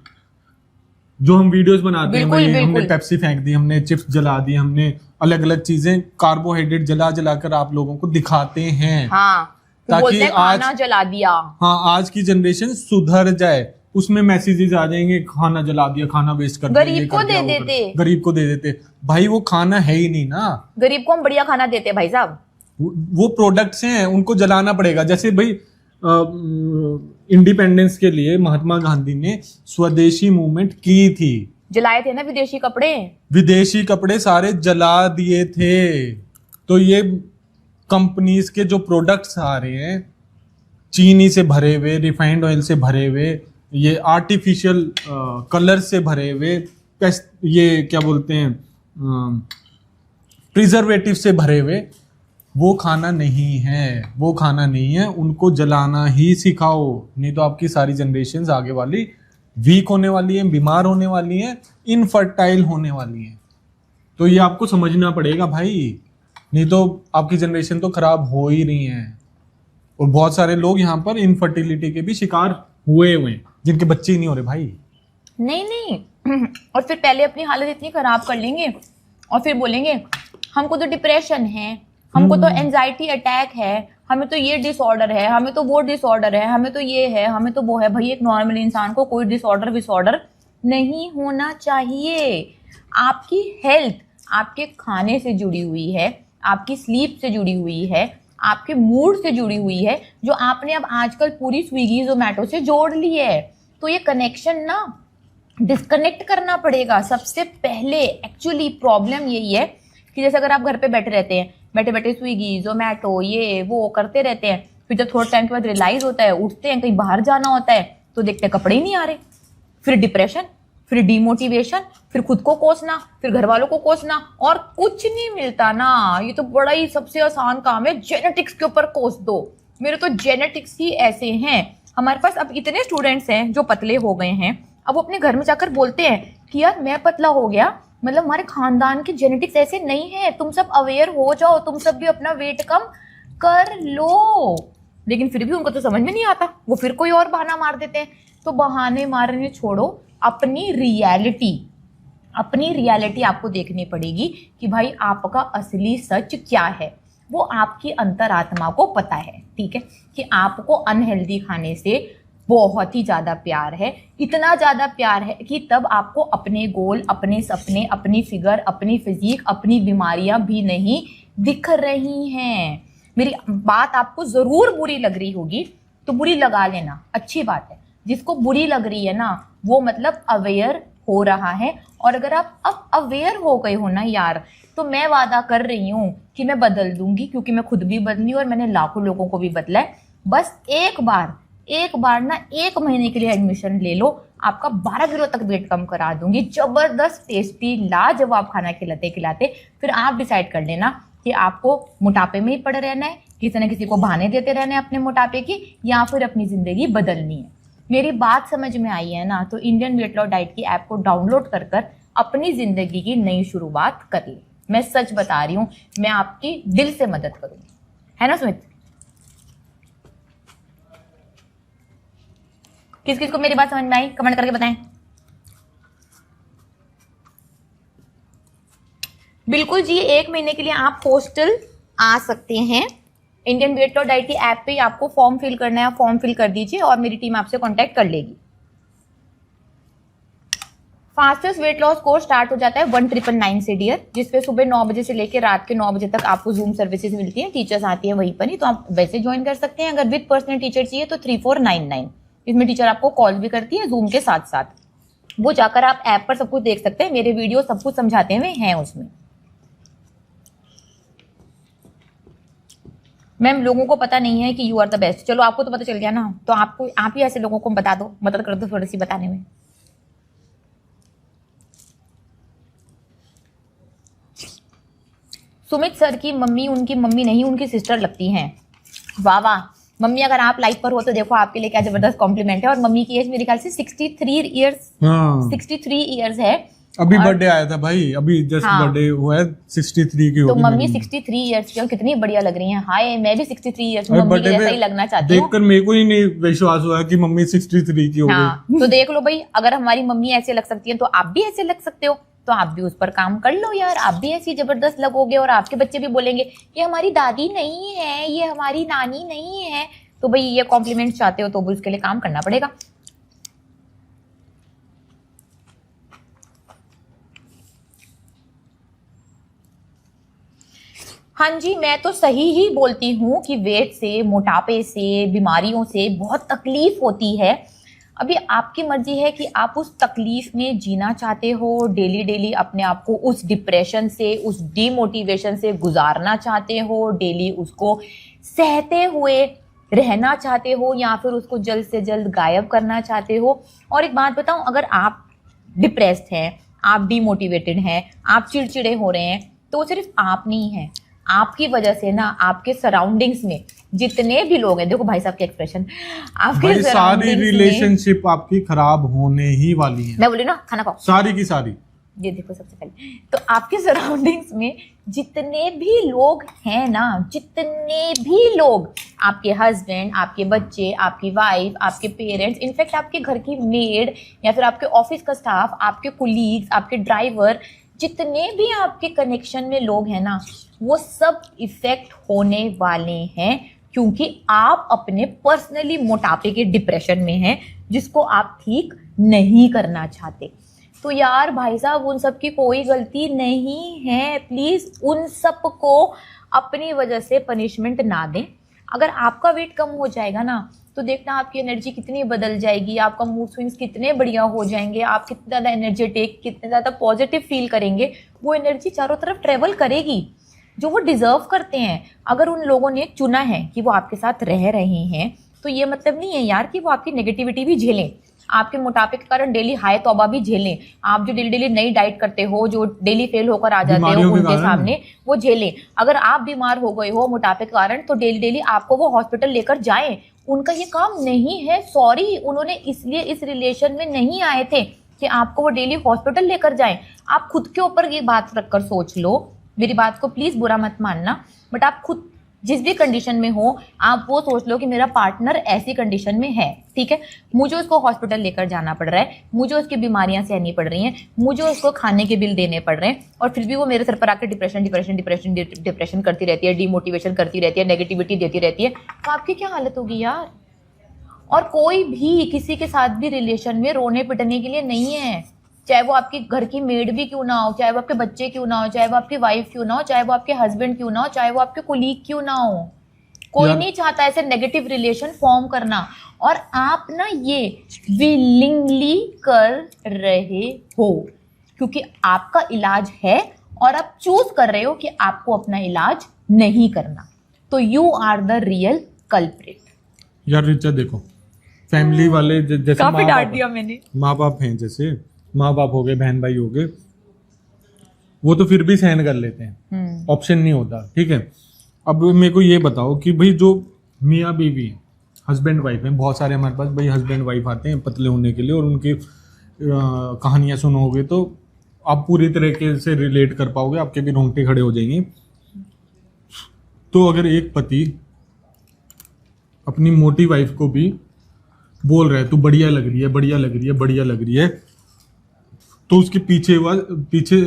जो हम वीडियोस बनाते हैं भाई, हमने पेप्सी फेंक दी, हमने चिप्स जला दी, हमने अलग अलग चीजें कार्बोहाइड्रेट जला जला कर आप लोगों को दिखाते हैं। हाँ, ताकि आज खाना जला दिया। हाँ, आज की जनरेशन सुधर जाए। उसमें मैसेजेस आ जाएंगे, खाना जला दिया, खाना वेस्ट कर दिया, गरीब को दे देते, गरीब को दे देते। भाई वो खाना है ही नहीं ना, गरीब को हम बढ़िया खाना देते भाई साहब। वो प्रोडक्ट्स हैं, उनको जलाना पड़ेगा। जैसे भाई इंडिपेंडेंस के लिए महात्मा गांधी ने स्वदेशी मूवमेंट की थी, जलाए थे ना विदेशी कपड़े, विदेशी कपड़े सारे जला दिए थे। तो ये कंपनीज के जो प्रोडक्ट्स आ रहे हैं चीनी से भरे हुए, रिफाइंड ऑयल से भरे हुए, ये आर्टिफिशियल कलर से भरे हुए, ये क्या बोलते हैं प्रिजर्वेटिव से भरे हुए, वो खाना नहीं है, वो खाना नहीं है। उनको जलाना ही सिखाओ, नहीं तो आपकी सारी जनरेशन आगे वाली वीक होने वाली है, बीमार होने वाली है, इनफर्टाइल होने वाली है। तो ये आपको समझना पड़ेगा भाई, नहीं तो आपकी जनरेशन तो खराब हो ही रही है। और बहुत सारे लोग यहाँ पर इनफर्टिलिटी के भी शिकार हुए हैं, जिनके बच्चे ही नहीं हो रहे भाई। नहीं और फिर पहले अपनी हालत इतनी खराब कर लेंगे और फिर बोलेंगे हमको तो डिप्रेशन है, हमको तो एंजाइटी अटैक है, हमें तो ये डिसऑर्डर है, हमें तो वो डिसऑर्डर है, हमें तो ये है, हमें तो वो है। भाई एक नॉर्मल इंसान को कोई डिसऑर्डर नहीं होना चाहिए। आपकी हेल्थ आपके खाने से जुड़ी हुई है, आपकी स्लीप से जुड़ी हुई है, आपके मूड से जुड़ी हुई है, जो आपने अब आजकल पूरी स्विगी जोमेटो से जोड़ ली है। तो ये कनेक्शन ना डिस्कनेक्ट करना पड़ेगा सबसे पहले। एक्चुअली प्रॉब्लम यही है कि जैसे अगर आप घर पे बैठे रहते हैं, बैठे बैठे स्विगी जोमेटो ये वो करते रहते हैं, फिर जब थोड़ा टाइम के बाद रियलाइज होता है, उठते हैं, कहीं बाहर जाना होता है तो देखते हैं कपड़े ही नहीं आ रहे, फिर डिप्रेशन, फिर डिमोटिवेशन, फिर खुद को कोसना, फिर घर वालों को कोसना, और कुछ नहीं मिलता ना। ये तो बड़ा ही सबसे आसान काम है, जेनेटिक्स के ऊपर कोस दो। मेरे तो जेनेटिक्स ही ऐसे हैं। हमारे पास अब इतने स्टूडेंट्स हैं जो पतले हो गए हैं, अब वो अपने घर में जाकर बोलते हैं कि यार मैं पतला हो गया, मतलब हमारे खानदान की जेनेटिक्स ऐसे नहीं है, तुम सब अवेयर हो जाओ, तुम सब भी अपना वेट कम कर लो। लेकिन फिर भी उनको तो समझ में नहीं आता, वो फिर कोई और बहाना मार देते हैं। तो बहाने मारने छोड़ो, अपनी रियलिटी अपनी रियलिटी आपको देखनी पड़ेगी कि भाई आपका असली सच क्या है। वो आपकी अंतरात्मा को पता है, ठीक है, कि आपको अनहेल्दी खाने से बहुत ही ज़्यादा प्यार है। इतना ज़्यादा प्यार है कि तब आपको अपने गोल, अपने सपने, अपनी फिगर, अपनी फिजिक, अपनी बीमारियां भी नहीं दिख रही हैं। मेरी बात आपको ज़रूर बुरी लग रही होगी तो बुरी लगा लेना, अच्छी बात है। जिसको बुरी लग रही है ना वो मतलब अवेयर हो रहा है। और अगर आप अब अवेयर हो गए हो ना यार, तो मैं वादा कर रही हूँ कि मैं बदल दूंगी, क्योंकि मैं खुद भी बदली और मैंने लाखों लोगों को भी बदला है। बस एक बार ना 1 महीने के लिए एडमिशन ले लो, आपका 12 किलो तक वेट कम करा दूंगी। जबरदस्त टेस्टी लाजवाब खाना खिलाते खिलाते फिर आप डिसाइड कर लेना कि आपको मोटापे में ही पड़े रहना है, किसी न किसी को बहाने देते रहना है अपने मोटापे की, या फिर अपनी जिंदगी बदलनी है। मेरी बात समझ में आई है ना, तो इंडियन वेट लॉस डाइट की ऐप को डाउनलोड कर अपनी जिंदगी की नई शुरुआत कर ले। मैं सच बता रही हूँ, मैं आपकी दिल से मदद करूंगी, है ना सुमित? किस किस को मेरी बात समझ में आई कमेंट करके बताएं। बिल्कुल जी, 1 महीने के लिए आप हॉस्टल आ सकते हैं। इंडियन वेट लॉस डाइट की ऐप पे आपको फॉर्म फिल करना है, फॉर्म फिल कर दीजिए और मेरी टीम आपसे कांटेक्ट कर लेगी। Fastest weight loss course start हो जाता है 1999 से डियर, जिसपे सुबह 9 बजे से लेकर रात के 9 बजे तक आपको जूम सर्विसेज मिलती हैं, टीचर्स आती हैं वहीं पर ही, तो आप वैसे ज्वाइन कर सकते हैं। अगर विद पर्सनल टीचर चाहिए तो 3499, इसमें टीचर आपको कॉल भी करती है जूम के साथ साथ। वो जाकर आप ऐप पर सब कुछ देख सकते हैं, मेरे वीडियो सब कुछ समझाते हुए हैं उसमें। मैम लोगों को पता नहीं है कि यू आर द बेस्ट। चलो आपको तो पता चल गया ना, तो आप ही ऐसे लोगों को बता दो, मदद कर दो थोड़ी सी बताने में। सुमित सर की मम्मी उनकी मम्मी नहीं, उनकी सिस्टर लगती हैं। वाह वाह मम्मी, अगर आप लाइव पर हो तो देखो आपके लिए क्या जबरदस्त कॉम्प्लीमेंट है। और मम्मी की एज मेरे ख्याल से 63 ईयर्स, हाँ। 63 ईयर्स है। अभी बर्थडे आया था भाई, अभी जस्ट बर्थडे हुआ है, 63 की तो होगी मम्मी 63 ईयर्स की और कितनी बढ़िया लग रही हैं। हाय मैं भी 63 ईयर्स मम्मी के जैसा ही लगना चाहती हूँ। देखकर मेरे को ही नहीं विश्वास हुआ कि मम्मी 63 की हो गई। तो देख लो भाई, अगर हमारी मम्मी ऐसे लग सकती है तो आप भी ऐसे लग सकते हो, तो आप भी उस पर काम कर लो यार, आप भी ऐसी जबरदस्त लगोगे और आपके बच्चे भी बोलेंगे ये हमारी दादी नहीं है, ये हमारी नानी नहीं है। तो भाई ये कॉम्प्लीमेंट चाहते हो तो भी उसके लिए काम करना पड़ेगा। हाँ जी, मैं तो सही ही बोलती हूँ कि वेट से, मोटापे से, बीमारियों से बहुत तकलीफ होती है। अभी आपकी मर्जी है कि आप उस तकलीफ में जीना चाहते हो, डेली डेली अपने आप को उस डिप्रेशन से, उस डिमोटिवेशन से गुजारना चाहते हो, डेली उसको सहते हुए रहना चाहते हो, या फिर उसको जल्द से जल्द गायब करना चाहते हो। और एक बात बताऊं, अगर आप डिप्रेस्ड हैं, आप डिमोटिवेटेड हैं, आप चिड़चिड़े हो रहे हैं, तो वो सिर्फ आप नहीं है, आपकी वजह से ना आपके सराउंडिंग्स में जितने भी लोग हैं, देखो भाई साहब के एक्सप्रेशन, आपके सारी रिलेशनशिप आपकी खराब होने ही वाली है। मैं बोली ना खाना खाओ, सारी की सारी। ये देखो सबसे पहले तो आपके सराउंडिंग्स में जितने भी लोग हैं ना, जितने भी लोग, आपके हस्बैंड, आपके बच्चे, आपकी वाइफ, आपके पेरेंट्स, इनफैक्ट आपके घर की मेड या फिर आपके ऑफिस का स्टाफ, आपके कोलीग्स, आपके ड्राइवर, जितने भी आपके कनेक्शन में लोग हैं ना, वो सब इफेक्ट होने वाले हैं, क्योंकि आप अपने पर्सनली मोटापे के डिप्रेशन में हैं, जिसको आप ठीक नहीं करना चाहते। तो यार भाई साहब, उन सब की कोई गलती नहीं है, प्लीज उन सब को अपनी वजह से पनिशमेंट ना दें। अगर आपका वेट कम हो जाएगा ना, तो देखना आपकी एनर्जी कितनी बदल जाएगी, आपका मूड स्विंग्स कितने बढ़िया हो जाएंगे, आप कितने ज़्यादा एनर्जेटिक, कितने ज़्यादा पॉजिटिव फील करेंगे। वो एनर्जी चारों तरफ ट्रेवल करेगी, जो वो डिजर्व करते हैं। अगर उन लोगों ने चुना है कि वो आपके साथ रह रहे हैं, तो ये मतलब नहीं है यार कि वो आपकी नेगेटिविटी भी झेलें, आपके मोटापे के कारण डेली हाय तौबा भी झेलें, आप जो डेली डेली नई डाइट करते हो, जो डेली फेल होकर आ जाते हो उनके सामने, वो झेलें। अगर आप बीमार हो गए हो मोटापे के कारण, तो डेली डेली आपको वो हॉस्पिटल लेकर जाएं। उनका ये काम नहीं है, सॉरी, उन्होंने इसलिए इस रिलेशन में नहीं आए थे कि आपको वो डेली हॉस्पिटल लेकर जाएं। आप खुद के ऊपर ये बात रखकर सोच लो, मेरी बात को प्लीज बुरा मत मानना, बट आप खुद जिस भी कंडीशन में हो, आप वो सोच लो कि मेरा पार्टनर ऐसी कंडीशन में है, ठीक है, मुझे उसको हॉस्पिटल लेकर जाना पड़ रहा है, मुझे उसकी बीमारियां सहनी पड़ रही हैं, मुझे उसको खाने के बिल देने पड़ रहे हैं, और फिर भी वो मेरे सर पर आकर डिप्रेशन करती रहती है, डिमोटिवेशन करती रहती है, नेगेटिविटी देती रहती है, तो आपकी क्या हालत होगी यार। और कोई भी किसी के साथ भी रिलेशन में रोने पिटने के लिए नहीं है, चाहे वो आपकी घर की मेड भी क्यों ना हो, चाहे वो आपके बच्चे क्यों ना हो, चाहे वो आपकी वाइफ क्यों ना हो, चाहे वो आपके हस्बैंड क्यों ना हो, चाहे वो आपके कोलीग क्यों ना हो, कोई नहीं चाहता ऐसे नेगेटिव रिलेशन फॉर्म करना। और आप ना ये विलिंगली कर रहे हो क्योंकि आपका इलाज है और आप चूज कर रहे हो कि आपको अपना इलाज नहीं करना, तो you are the real culprit. यार रिचा देखो, फैमिली वाले जैसे काफी डांट दिया मैंने। माँ बाप हैं, जैसे माँ बाप हो गए, बहन भाई हो गए, वो तो फिर भी सहन कर लेते हैं, ऑप्शन नहीं होता, ठीक है। अब मेरे को ये बताओ कि भाई जो मियाँ बीवी हैं, हस्बैंड वाइफ हैं, बहुत सारे हमारे पास भाई हस्बैंड वाइफ आते हैं पतले होने के लिए, और उनकी कहानियां सुनोगे तो आप पूरी तरीके से रिलेट कर पाओगे, आपके भी रोंगटे खड़े हो जाएंगे। तो अगर एक पति अपनी मोटी वाइफ को भी बोल रहा है तू बढ़िया लग रही है, बढ़िया लग रही है, बढ़िया लग रही है, तो उसके पीछे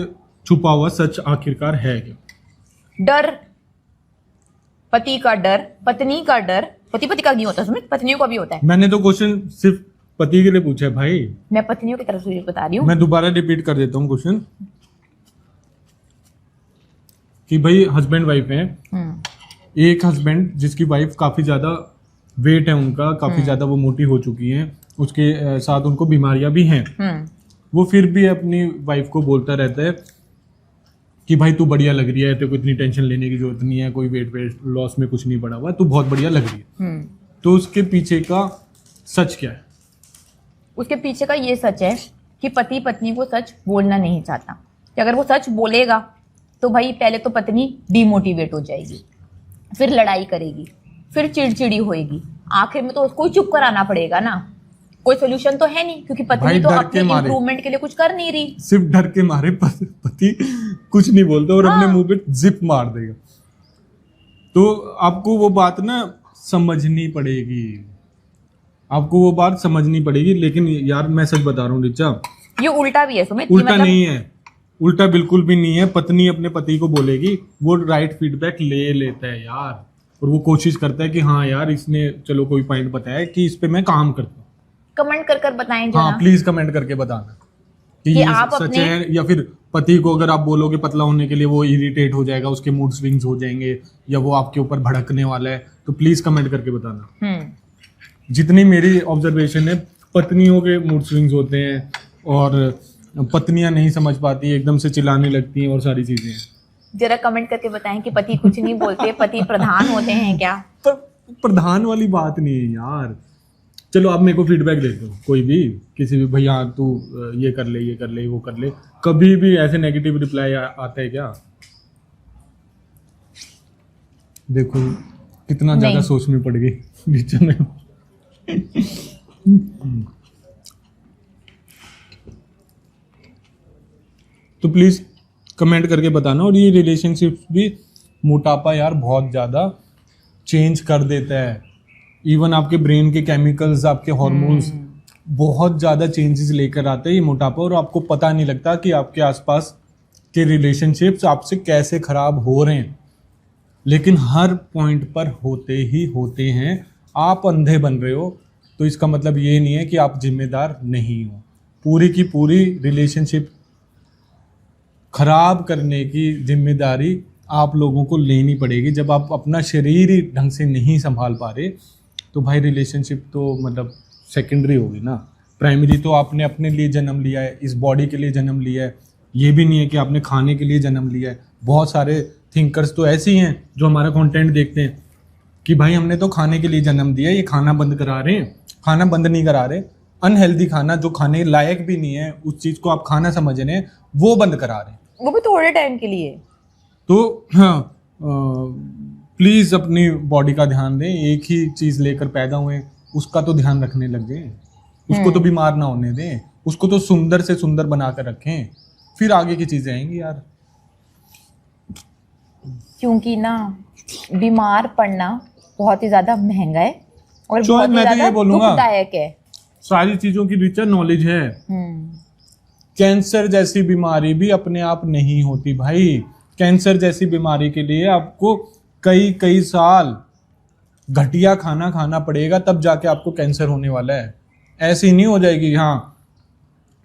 छुपा हुआ सच आखिरकार है क्या? डर, पति का डर, पत्नी का डर। पति का नहीं होता, सुमित, पत्नियों का भी होता है। मैंने तो क्वेश्चन सिर्फ पति के लिए पूछा है भाई, मैं पत्नियों की तरफ से बता रही हूँ। मैं दोबारा रिपीट कर देता हूँ क्वेश्चन कि भाई हस्बैंड वाइफ है, एक हस्बैंड जिसकी वाइफ काफी ज्यादा वेट है उनका, काफी ज्यादा वो मोटी हो चुकी है, उसके साथ उनको बीमारियां भी हैं, वो फिर भी अपनी वाइफ को बोलता रहता है कि भाई तू बढ़िया लग रही है, तेरे को इतनी टेंशन लेने की जरूरत नहीं है, कोई वेट लॉस में कुछ नहीं पड़ा हुआ, तू बहुत बढ़िया लग रही है। तो उसके पीछे का सच क्या है? उसके पीछे का ये सच है कि पति पत्नी को सच बोलना नहीं चाहता, कि अगर वो सच बोलेगा तो भाई पहले तो पत्नी डिमोटिवेट हो जाएगी, फिर लड़ाई करेगी, फिर चिड़चिड़ी होएगी, आखिर में तो उसको ही चुप कराना पड़ेगा ना। कोई सोल्यूशन तो है नहीं, क्योंकि पत्नी तो अपने इम्प्रूवमेंट के लिए कुछ कर नहीं रही। सिर्फ डर के मारे पति कुछ नहीं बोलता और अपने मुंह पे जिप मार देगा। तो आपको वो बात ना समझनी पड़ेगी, आपको वो बात समझनी पड़ेगी। लेकिन यार मैं सच बता रहा हूँ रिचा, ये उल्टा भी है सुमित। उल्टा नहीं है, उल्टा बिल्कुल भी नहीं है। पत्नी अपने पति को बोलेगी, वो राइट फीडबैक ले लेता है यार, और वो कोशिश करता है कि हाँ यार इसने चलो कोई पॉइंट बताया कि इस पे मैं काम करता हूँ। कमेंट कर बताएं जरा। हाँ प्लीज कमेंट करके बताना कि ये आप सच अपने... है, या फिर पति को अगर आप बोलोगे पतला होने के लिए वो इरिटेट हो जाएगा, उसके मूड स्विंग्स हो जाएंगे, या वो आपके ऊपर भड़कने वाला है, तो प्लीज कमेंट करके बताना। जितनी मेरी ऑब्जर्वेशन है, पत्नियों के मूड स्विंग्स होते हैं और पत्नियां नहीं समझ पाती, एकदम से चिल्लाने लगती हैं और सारी चीजें। जरा कमेंट करके बताएं कि पति कुछ नहीं बोलते, पति प्रधान होते हैं क्या? प्रधान वाली बात नहीं है यार। चलो आप मेरे को फीडबैक देते हो, कोई भी किसी भी, भैया तू ये कर ले, ये कर ले, वो कर ले, कभी भी ऐसे नेगेटिव रिप्लाई आता है क्या? देखो कितना ज्यादा सोच में पड़ गई रिचा में। तो प्लीज कमेंट करके बताना। और ये रिलेशनशिप भी, मोटापा यार बहुत ज्यादा चेंज कर देता है, इवन आपके ब्रेन के केमिकल्स, आपके हार्मोन्स बहुत ज्यादा चेंजेस लेकर आते हैं ये मोटापा, और आपको पता नहीं लगता कि आपके आसपास के रिलेशनशिप्स आपसे कैसे खराब हो रहे हैं, लेकिन हर पॉइंट पर होते ही होते हैं। आप अंधे बन रहे हो तो इसका मतलब ये नहीं है कि आप जिम्मेदार नहीं हो। पूरी की पूरी रिलेशनशिप खराब करने की जिम्मेदारी आप लोगों को लेनी पड़ेगी। जब आप अपना शरीर ही ढंग से नहीं संभाल पा रहे तो भाई रिलेशनशिप तो मतलब सेकेंडरी होगी ना। प्राइमरी तो आपने अपने लिए जन्म लिया है, इस बॉडी के लिए जन्म लिया है, ये भी नहीं है कि आपने खाने के लिए जन्म लिया है। बहुत सारे थिंकर्स तो ऐसे ही हैं जो हमारा कंटेंट देखते हैं कि भाई हमने तो खाने के लिए जन्म दिया, ये खाना बंद करा रहे हैं। खाना बंद नहीं करा रहे, अनहेल्दी खाना जो खाने लायक भी नहीं है, उस चीज़ को आप खाना समझ रहे हैं, वो बंद करा रहे हैं, वो भी थोड़े टाइम के लिए। तो हाँ प्लीज़ अपनी बॉडी का ध्यान दें। एक ही चीज़ लेकर पैदा हुए, उसका तो ध्यान रखने लग गए, उसको तो बीमार ना होने दें, उसको तो सुंदर से सुंदर बना कर रखें, फिर आगे की चीज़ें आएंगी यार। क्योंकि बीमार पड़ना बहुत ही ज्यादा महंगा है और चो, बहुत ही मैं तो ज्यादा ये बोलूंगा, दुखदायक है। सारी चीजों की रिचर नॉलेज है। कैंसर जैसी बीमारी भी अपने आप नहीं होती भाई। कैंसर जैसी बीमारी के लिए आपको कई कई साल घटिया खाना खाना पड़ेगा, तब जाके आपको कैंसर होने वाला है। ऐसी नहीं हो जाएगी हाँ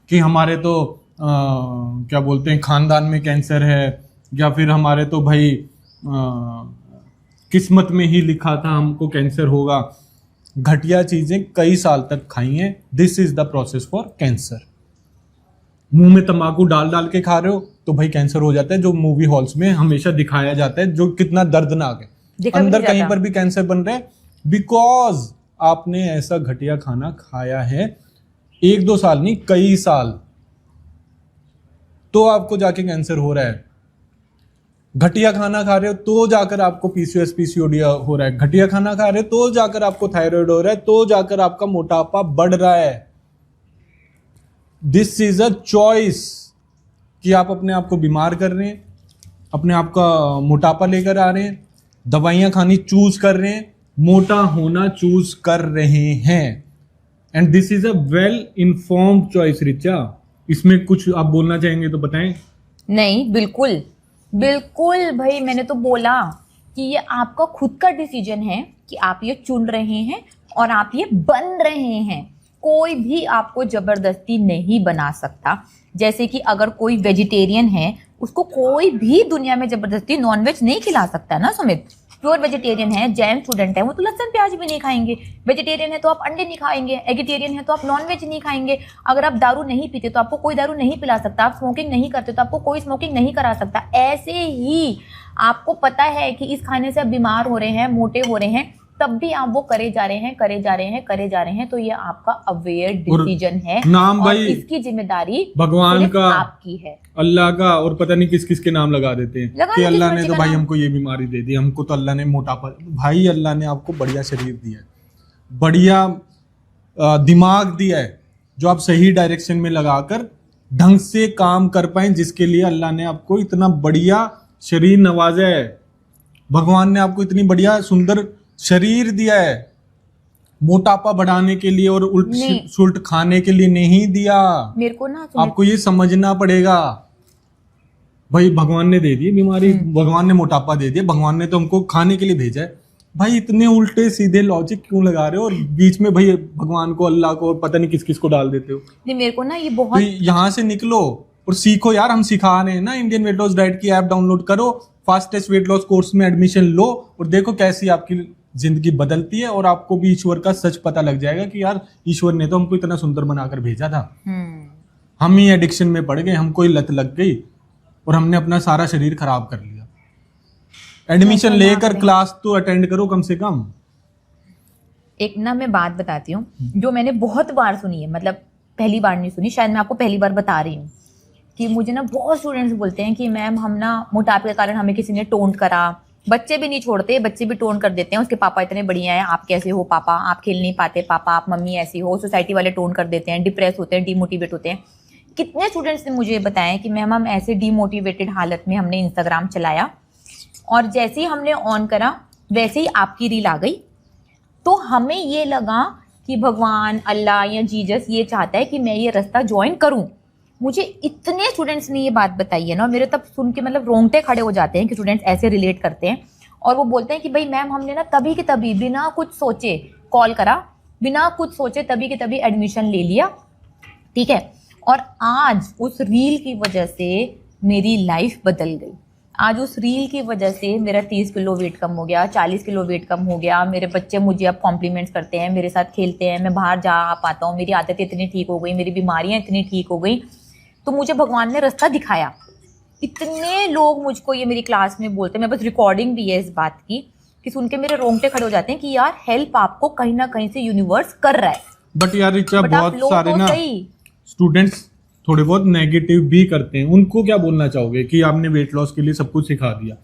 कि हमारे तो क्या बोलते हैं खानदान में कैंसर है, या फिर हमारे तो भाई किस्मत में ही लिखा था हमको कैंसर होगा। घटिया चीजें कई साल तक खाई हैं। This is the process for cancer. मुंह में तंबाकू डाल डाल के खा रहे हो तो भाई कैंसर हो जाता है, जो मूवी हॉल्स में हमेशा दिखाया जाता है, जो कितना दर्दनाक है। देखा भी अंदर नहीं कहीं जाता। पर भी कैंसर बन रहे हैं बिकॉज आपने ऐसा घटिया खाना खाया है, 1-2 साल नहीं कई साल, तो आपको जाके कैंसर हो रहा है। घटिया खाना खा रहे हो तो जाकर आपको पीसीओएस पीसीओडी हो रहा है। घटिया खाना खा रहे हो तो जाकर आपको थायराइड हो रहा है, तो जाकर आपका मोटापा बढ़ रहा है। दिस इज अ चॉइस कि आप अपने आप को बीमार कर रहे हैं, अपने आप का मोटापा लेकर आ रहे हैं, दवाइयां खानी चूज कर रहे हैं, मोटा होना चूज कर रहे हैं। And this is a well informed choice. Richa, इसमें कुछ आप बोलना चाहेंगे तो बताएं। नहीं, बिल्कुल बिल्कुल भाई, मैंने तो बोला कि ये आपका खुद का डिसीजन है कि आप ये चुन रहे हैं और आप ये बन रहे हैं। कोई भी आपको जबरदस्ती नहीं बना सकता। जैसे कि अगर कोई वेजिटेरियन है, उसको कोई भी दुनिया में जबरदस्ती नॉनवेज नहीं खिला सकता ना सुमित। प्योर वेजिटेरियन है, जैन स्टूडेंट है, वो तो लहसुन प्याज भी नहीं खाएंगे। वेजिटेरियन है तो आप अंडे नहीं खाएंगे, एगिटेरियन है तो आप नॉनवेज नहीं खाएंगे। अगर आप दारू नहीं पीते तो आपको कोई दारू नहीं पिला सकता। आप स्मोकिंग नहीं करते तो आपको कोई स्मोकिंग नहीं करा सकता। ऐसे ही आपको पता है कि इस खाने से आप बीमार हो रहे हैं, मोटे हो रहे हैं, तब भी आप वो करे जा रहे हैं, तो ये आपका अवेयर डिसीजन है। नाम और भाई इसकी जिम्मेदारी भगवान सिर्फ का, आपकी है, अल्लाह का, और पता नहीं किस किस के नाम लगा देते हैं लगा कि देते अल्लाह हैं ने किसी तो का भाई नाम। हमको ये बीमारी दे दी, हमको तो अल्लाह ने मोटापा। भाई अल्लाह ने आपको बढ़िया शरीर दिया है, बढ़िया दिमाग दिया है, जो आप सही डायरेक्शन में लगाकर ढंग से काम कर पाए, जिसके लिए अल्लाह ने आपको इतना बढ़िया शरीर नवाजा है। भगवान ने आपको इतनी बढ़िया सुंदर शरीर दिया है, मोटापा बढ़ाने के लिए और उल्ट नहीं। सुल्ट खाने के लिए नहीं दिया। मेरे को ना आपको ये समझना पड़ेगा। भाई भगवान ने दे दी बीमारी, भगवान ने मोटापा दे दिया, भगवान ने तो हमको खाने के लिए भेजा है। भाई इतने उल्टे सीधे लॉजिक क्यों लगा रहे हो, और बीच में भाई भगवान को, अल्लाह को, और पता नहीं किस किस को डाल देते हो। नहीं, मेरे को ना ये तो बहुत यहाँ से निकलो और सीखो यार। हम सिखा रहे हैं ना, इंडियन वेट लॉस डाइट की ऐप डाउनलोड करो, फास्टेस्ट वेट लॉस कोर्स में एडमिशन लो और देखो कैसी आपकी जिंदगी बदलती है, और आपको भी ईश्वर का सच पता लग जाएगा कि यार ईश्वर ने तो हमको इतना सुंदर बनाकर भेजा था, हम ही एडिक्शन में पड़ गए, हमको ही लत लग गई और हमने अपना सारा शरीर खराब कर लिया। एडमिशन लेकर क्लास तो अटेंड करो कम से कम। एक ना मैं बात बताती हूँ जो मैंने बहुत बार सुनी है, मतलब पहली बार नहीं सुनी, शायद मैं आपको पहली बार बता रही हूँ कि मुझे ना बहुत स्टूडेंट्स बोलते हैं कि मैम हम ना मोटापे के कारण हमें किसी ने टोन करा। बच्चे भी नहीं छोड़ते, बच्चे भी टोन कर देते हैं, उसके पापा इतने बढ़िया हैं, आप कैसे हो पापा, आप खेल नहीं पाते पापा, आप मम्मी ऐसी हो, सोसाइटी वाले टोन कर देते हैं, डिप्रेस होते हैं, डीमोटिवेट होते हैं। कितने स्टूडेंट्स ने मुझे बताया कि मैम हम ऐसे डीमोटिवेटेड हालत में हमने इंस्टाग्राम चलाया और जैसे ही हमने ऑन करा वैसे ही आपकी रील आ गई, तो हमें ये लगा कि भगवान, अल्लाह या जीसस ये चाहता है कि मैं ये रास्ता ज्वाइन करूं। मुझे इतने स्टूडेंट्स ने ये बात बताई है ना, मेरे तब सुन के मतलब रोंगटे खड़े हो जाते हैं कि स्टूडेंट्स ऐसे रिलेट करते हैं और वो बोलते हैं कि भाई मैम हमने ना तभी के तभी बिना कुछ सोचे कॉल करा, बिना कुछ सोचे तभी के तभी एडमिशन ले लिया, ठीक है, और आज उस रील की वजह से मेरी लाइफ बदल गई। आज उस रील की वजह से मेरा 30 किलो वेट कम हो गया, 40 किलो वेट कम हो गया, मेरे बच्चे मुझे अब कॉम्प्लीमेंट्स करते हैं, मेरे साथ खेलते हैं, मैं बाहर जा पाता हूँ, मेरी आदतें इतनी ठीक हो गई, मेरी बीमारियाँ इतनी ठीक हो गई। तो मुझे भगवान ने रास्ता दिखाया। इतने लोग मुझको ये मेरी क्लास में बोलते हैं, मेरे पास रिकॉर्डिंग भी है इस बात की, कि सुन के मेरे रोंगटे खड़े हो जाते हैं कि यार हेल्प आपको कहीं ना कहीं से यूनिवर्स कर रहा है। बट यार रिचा, बट आप बहुत लो सारे तो ना सही। स्टूडेंट्स थोड़े बहुत नेगेटिव भी करते हैं, उनको क्या बोलना चाहोगे कि आपने वेट लॉस के लिए सब कुछ सिखा दिया,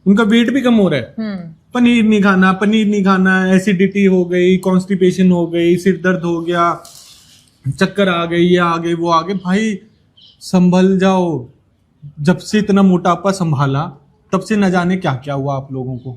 उनका वेट भी कम हो रहा है, पनीर नहीं खाना, एसिडिटी हो गई, कॉन्स्टिपेशन हो गई, सिर दर्द हो गया, चक्कर आ गई, ये आ गए वो आ गए। भाई संभल जाओ। जब से इतना मोटापा संभाला तब से न जाने क्या क्या हुआ आप लोगों को।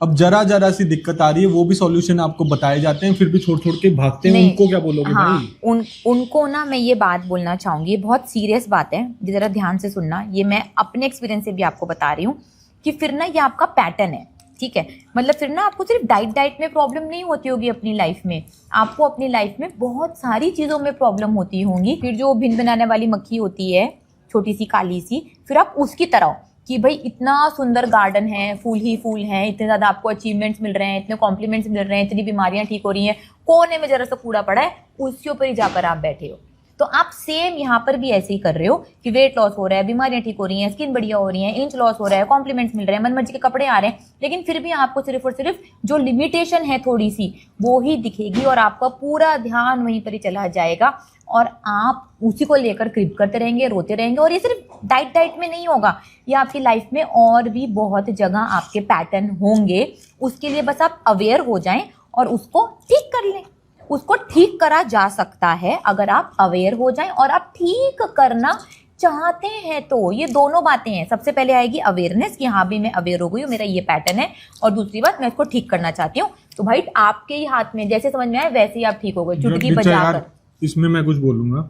अब जरा जरा सी दिक्कत आ रही है, वो भी सॉल्यूशन आपको बताए जाते हैं, फिर भी छोड़ छोड़ के भागते हैं, नहीं, उनको क्या बोलोगे हाँ, भाई? उनको ना मैं ये बात बोलना चाहूंगी, बहुत सीरियस बात है, ये जरा ध्यान से सुनना, ये मैं अपने एक्सपीरियंस से भी आपको बता रही हूँ कि फिर ना ये आपका पैटर्न है, ठीक है। मतलब फिर ना आपको सिर्फ डाइट में प्रॉब्लम नहीं होती होगी अपनी लाइफ में, आपको अपनी लाइफ में बहुत सारी चीज़ों में प्रॉब्लम होती होंगी। फिर जो भिन बनाने वाली मक्खी होती है, छोटी सी काली सी, फिर आप उसकी तरह हो कि भाई इतना सुंदर गार्डन है, फूल ही फूल हैं, इतने ज़्यादा आपको अचीवमेंट्स मिल रहे हैं, इतने कॉम्प्लीमेंट्स मिल रहे हैं, इतनी बीमारियां ठीक हो रही हैं, कोने में जरा सा कूड़ा पड़ा है, उसके ऊपर ही जाकर आप बैठे हो। तो आप सेम यहाँ पर भी ऐसे ही कर रहे हो कि वेट लॉस हो रहा है, बीमारियां ठीक हो रही हैं, स्किन बढ़िया हो रही है, इंच लॉस हो रहा है, कॉम्प्लीमेंट्स मिल रहे हैं, मनमर्जी के कपड़े आ रहे हैं, लेकिन फिर भी आपको सिर्फ और सिर्फ जो लिमिटेशन है थोड़ी सी वो ही दिखेगी और आपका पूरा ध्यान वहीं पर ही चला जाएगा और आप उसी को लेकर क्रिप करते रहेंगे, रोते रहेंगे। और ये सिर्फ डाइट में नहीं होगा, ये आपकी लाइफ में और भी बहुत जगह आपके पैटर्न होंगे। उसके लिए बस आप अवेयर हो जाएं और उसको ठीक कर लें। उसको ठीक करा जा सकता है अगर आप अवेयर हो जाएं और आप ठीक करना चाहते हैं तो। ये दोनों बातें हैं, सबसे पहले आएगी अवेयरनेस कि हाँ भी मैं अवेयर हो गई हूँ, मेरा ये पैटर्न है, और दूसरी बात मैं इसको ठीक करना चाहती हूँ। तो भाई आपके ही हाथ में, जैसे समझ में आए वैसे ही आप ठीक हो गए, चुटकी बजाकर। इसमें मैं कुछ बोलूंगा,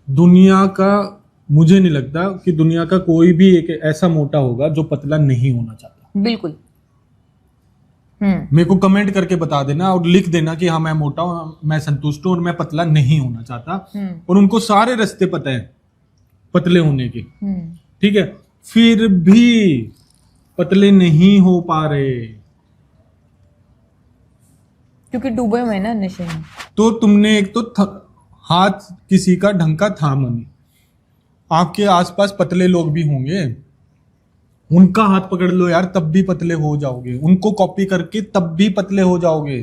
दुनिया का, मुझे नहीं लगता कि दुनिया का कोई भी एक ऐसा मोटा होगा जो पतला नहीं होना चाहता। बिल्कुल। मेरे को कमेंट करके बता देना और लिख देना कि हाँ मैं मोटा हूँ, मैं संतुष्ट हूँ और मैं पतला नहीं होना चाहता, और उनको सारे रास्ते पता है पतले होने के, ठीक है, फिर भी पतले नहीं हो पा रहे क्योंकि डूबे हुए ना नशे में। तो तुमने एक तो हाथ किसी का ढंग का थामा नहीं, आपके आसपास पतले लोग भी होंगे, उनका हाथ पकड़ लो यार, तब भी पतले हो जाओगे, उनको कॉपी करके तब भी पतले हो जाओगे।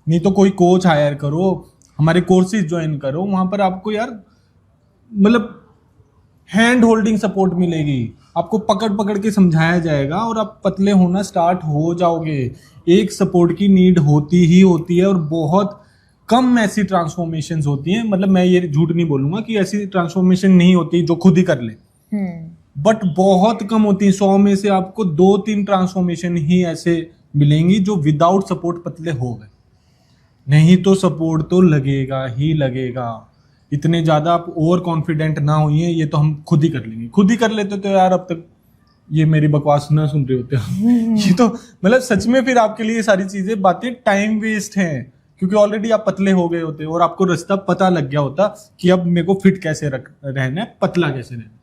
नहीं तो कोई कोच हायर करो, हमारे कोर्सेज ज्वाइन करो, वहां पर आपको यार मतलब हैंड होल्डिंग सपोर्ट मिलेगी, आपको पकड़ पकड़ के समझाया जाएगा और आप पतले होना स्टार्ट हो जाओगे। एक सपोर्ट की नीड होती ही होती है और बहुत कम ऐसी ट्रांसफॉर्मेशंस होती हैं, मतलब मैं ये झूठ नहीं बोलूंगा कि ऐसी ट्रांसफॉर्मेशन नहीं होती जो खुद ही कर ले, बट बहुत कम होती है। 100 में से आपको 2-3 ट्रांसफॉर्मेशन ही ऐसे मिलेंगी जो विदाउट सपोर्ट पतले हो गए, नहीं तो सपोर्ट तो लगेगा ही लगेगा। इतने ज्यादा आप ओवर कॉन्फिडेंट ना होइए, ये तो हम खुद ही कर लेंगे, खुद ही कर लेते तो यार अब तक ये मेरी बकवास ना सुन रहे होते ये तो मतलब सच में फिर आपके लिए सारी चीजें बातें टाइम वेस्ट हैं, क्योंकि ऑलरेडी आप पतले हो गए होते और आपको रास्ता पता लग गया होता कि अब मेरे को फिट कैसे रहना है, पतला कैसे रहना है।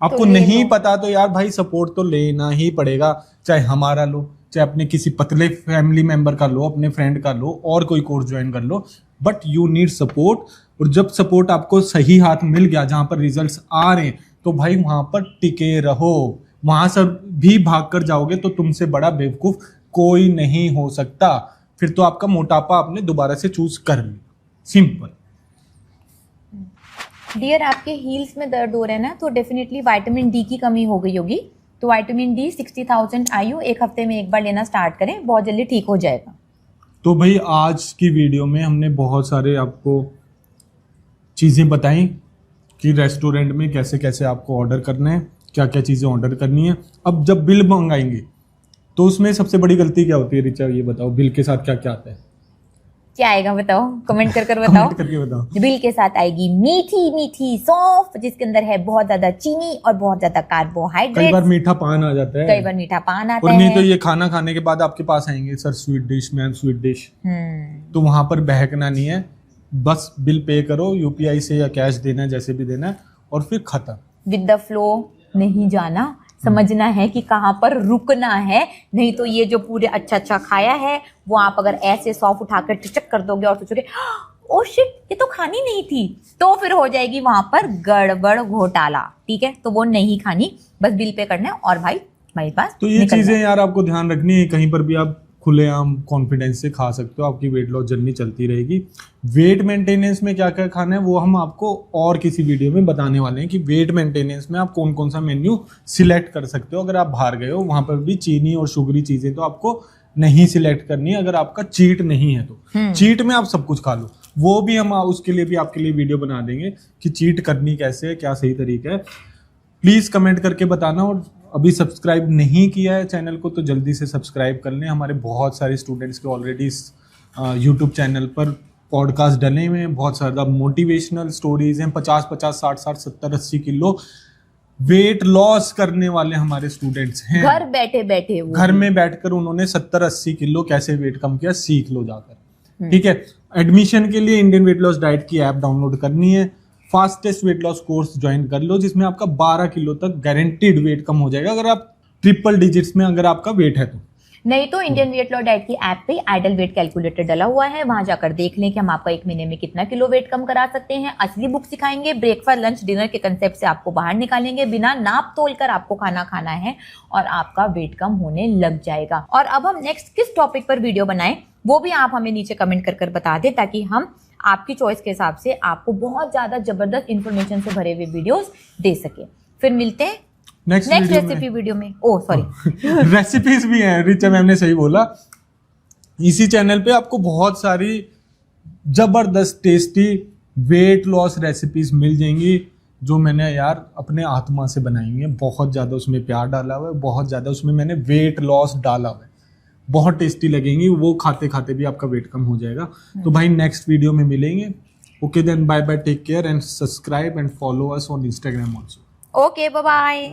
आपको तो नहीं पता तो यार भाई सपोर्ट तो लेना ही पड़ेगा, चाहे हमारा लो, चाहे अपने किसी पतले फैमिली मेंबर का लो, अपने फ्रेंड का लो, और कोई कोर्स ज्वाइन कर लो, बट यू नीड सपोर्ट। और जब सपोर्ट आपको सही हाथ मिल गया, जहां पर रिजल्ट्स आ रहे हैं, तो भाई वहां पर टिके रहो। वहां से भी भाग कर जाओगे तो तुमसे बड़ा बेवकूफ कोई नहीं हो सकता। फिर तो आपका मोटापा आपने दोबारा से चूज कर लिया, सिंपल। डियर, आपके हील्स में दर्द हो रहा है ना, तो डेफिनेटली विटामिन डी की कमी हो गई होगी। तो विटामिन डी 60,000 IU 1 हफ्ते में एक बार लेना स्टार्ट करें, बहुत जल्दी ठीक हो जाएगा। तो भाई आज की वीडियो में हमने बहुत सारे आपको चीज़ें बताई कि रेस्टोरेंट में कैसे कैसे आपको ऑर्डर करना है, क्या क्या चीज़ें ऑर्डर करनी है। अब जब बिल मंगाएंगे तो उसमें सबसे बड़ी गलती क्या होती है रिचा, ये बताओ, बिल के साथ क्या क्या आता है? क्या आएगा बताओ, कमेंट कर बताओ। कमेंट करके बताओ। बिल के साथ आएगी मीठी मीठी सौंफ, जिसके अंदर है बहुत ज्यादा चीनी और बहुत ज्यादा कार्बोहाइड्रेट। कई बार मीठा पान आ जाता है, कई बार मीठा पान आता और है। नहीं तो ये खाना खाने के बाद आपके पास आएंगे, sir sweet dish ma'am sweet dish. तो वहां पर बहकना नहीं है, बस बिल पे करो, यूपीआई से या कैश देना है, जैसे भी देना है, और फिर खत्म। विद द फ्लो नहीं जाना, समझना है कि कहाँ पर रुकना है। नहीं तो ये जो पूरे अच्छा अच्छा खाया है वो आप अगर ऐसे सौंफ उठाकर टिचक कर दोगे और सोचोगे ओ शिट ये तो खानी नहीं थी, तो फिर हो जाएगी वहां पर गड़बड़ घोटाला। ठीक है, तो वो नहीं खानी, बस बिल पे करना है और भाई हमारे पास तो ये चीजें यार आपको ध्यान रखनी है। कहीं पर भी आप खुलेआम कॉन्फिडेंस से खा सकते हो, आपकी वेट लॉस जर्नी चलती रहेगी। वेट मेंटेनेंस में क्या क्या खाना है वो हम आपको और किसी वीडियो में बताने वाले हैं कि वेट मेंटेनेंस में आप कौन कौन सा मेन्यू सिलेक्ट कर सकते हो। अगर आप बाहर गए हो वहां पर भी चीनी और शुगरी चीजें तो आपको नहीं सिलेक्ट करनी है, अगर आपका चीट नहीं है तो। चीट में आप सब कुछ खा लो, वो भी हम उसके लिए भी आपके लिए वीडियो बना देंगे कि चीट करनी कैसे है, क्या सही तरीका है। प्लीज कमेंट करके बताना और अभी सब्सक्राइब नहीं किया है चैनल को तो जल्दी से सब्सक्राइब कर लें। हमारे बहुत सारे स्टूडेंट्स के ऑलरेडी यूट्यूब चैनल पर पॉडकास्ट डले हुए हैं, बहुत ज़्यादा मोटिवेशनल स्टोरीज हैं। 50-50, 60-60, 70-80 किलो वेट लॉस करने वाले हमारे स्टूडेंट्स हैं। घर बैठे बैठे वो घर में बैठकर उन्होंने 70-80 किलो कैसे वेट कम किया, सीख लो जाकर। ठीक है, एडमिशन के लिए इंडियन वेट लॉस डाइट की ऐप डाउनलोड करनी है, fastest weight loss course join कर लो जिसमें आपका 12 किलो तक गारंटीड वेट कम हो जाएगा, अगर आप ट्रिपल डिजिट्स में अगर आपका वेट है तो। नहीं तो इंडियन वेट लॉस डाइट की ऐप पे आइडल वेट कैलकुलेटर डला हुआ है, वहां जाकर देख लें कि हम आपका 1 महीने में कितना किलो वेट कम करा सकते हैं। असली बुक सिखाएंगे, ब्रेकफास्ट लंच डिनर के कंसेप्ट से आपको बाहर निकालेंगे, बिना नाप तोल कर आपको खाना खाना है और आपका वेट कम होने लग जाएगा। और अब हम नेक्स्ट किस टॉपिक पर वीडियो बनाएं वो भी आप हमें नीचे कमेंट कर बता दें, ताकि हम आपकी चॉइस के हिसाब से आपको बहुत ज्यादा जबरदस्त इंफॉर्मेशन से भरे हुए वीडियोस दे सके। फिर मिलते हैं नेक्स्ट रेसिपी वीडियो में। ओह सॉरी रेसिपीज भी हैं, रिचा मैम ने सही बोला। इसी चैनल पे आपको बहुत सारी जबरदस्त टेस्टी वेट लॉस रेसिपीज मिल जाएंगी जो मैंने यार अपने आत्मा से बनाई हुई है। बहुत ज़्यादा उसमें प्यार डाला हुआ है, बहुत ज़्यादा उसमें मैंने वेट लॉस डाला हुआ है, बहुत टेस्टी लगेंगी वो, खाते खाते भी आपका वेट कम हो जाएगा। तो भाई नेक्स्ट वीडियो में मिलेंगे। Okay then, bye bye, take care and subscribe and follow us on Instagram also. Okay, bye bye.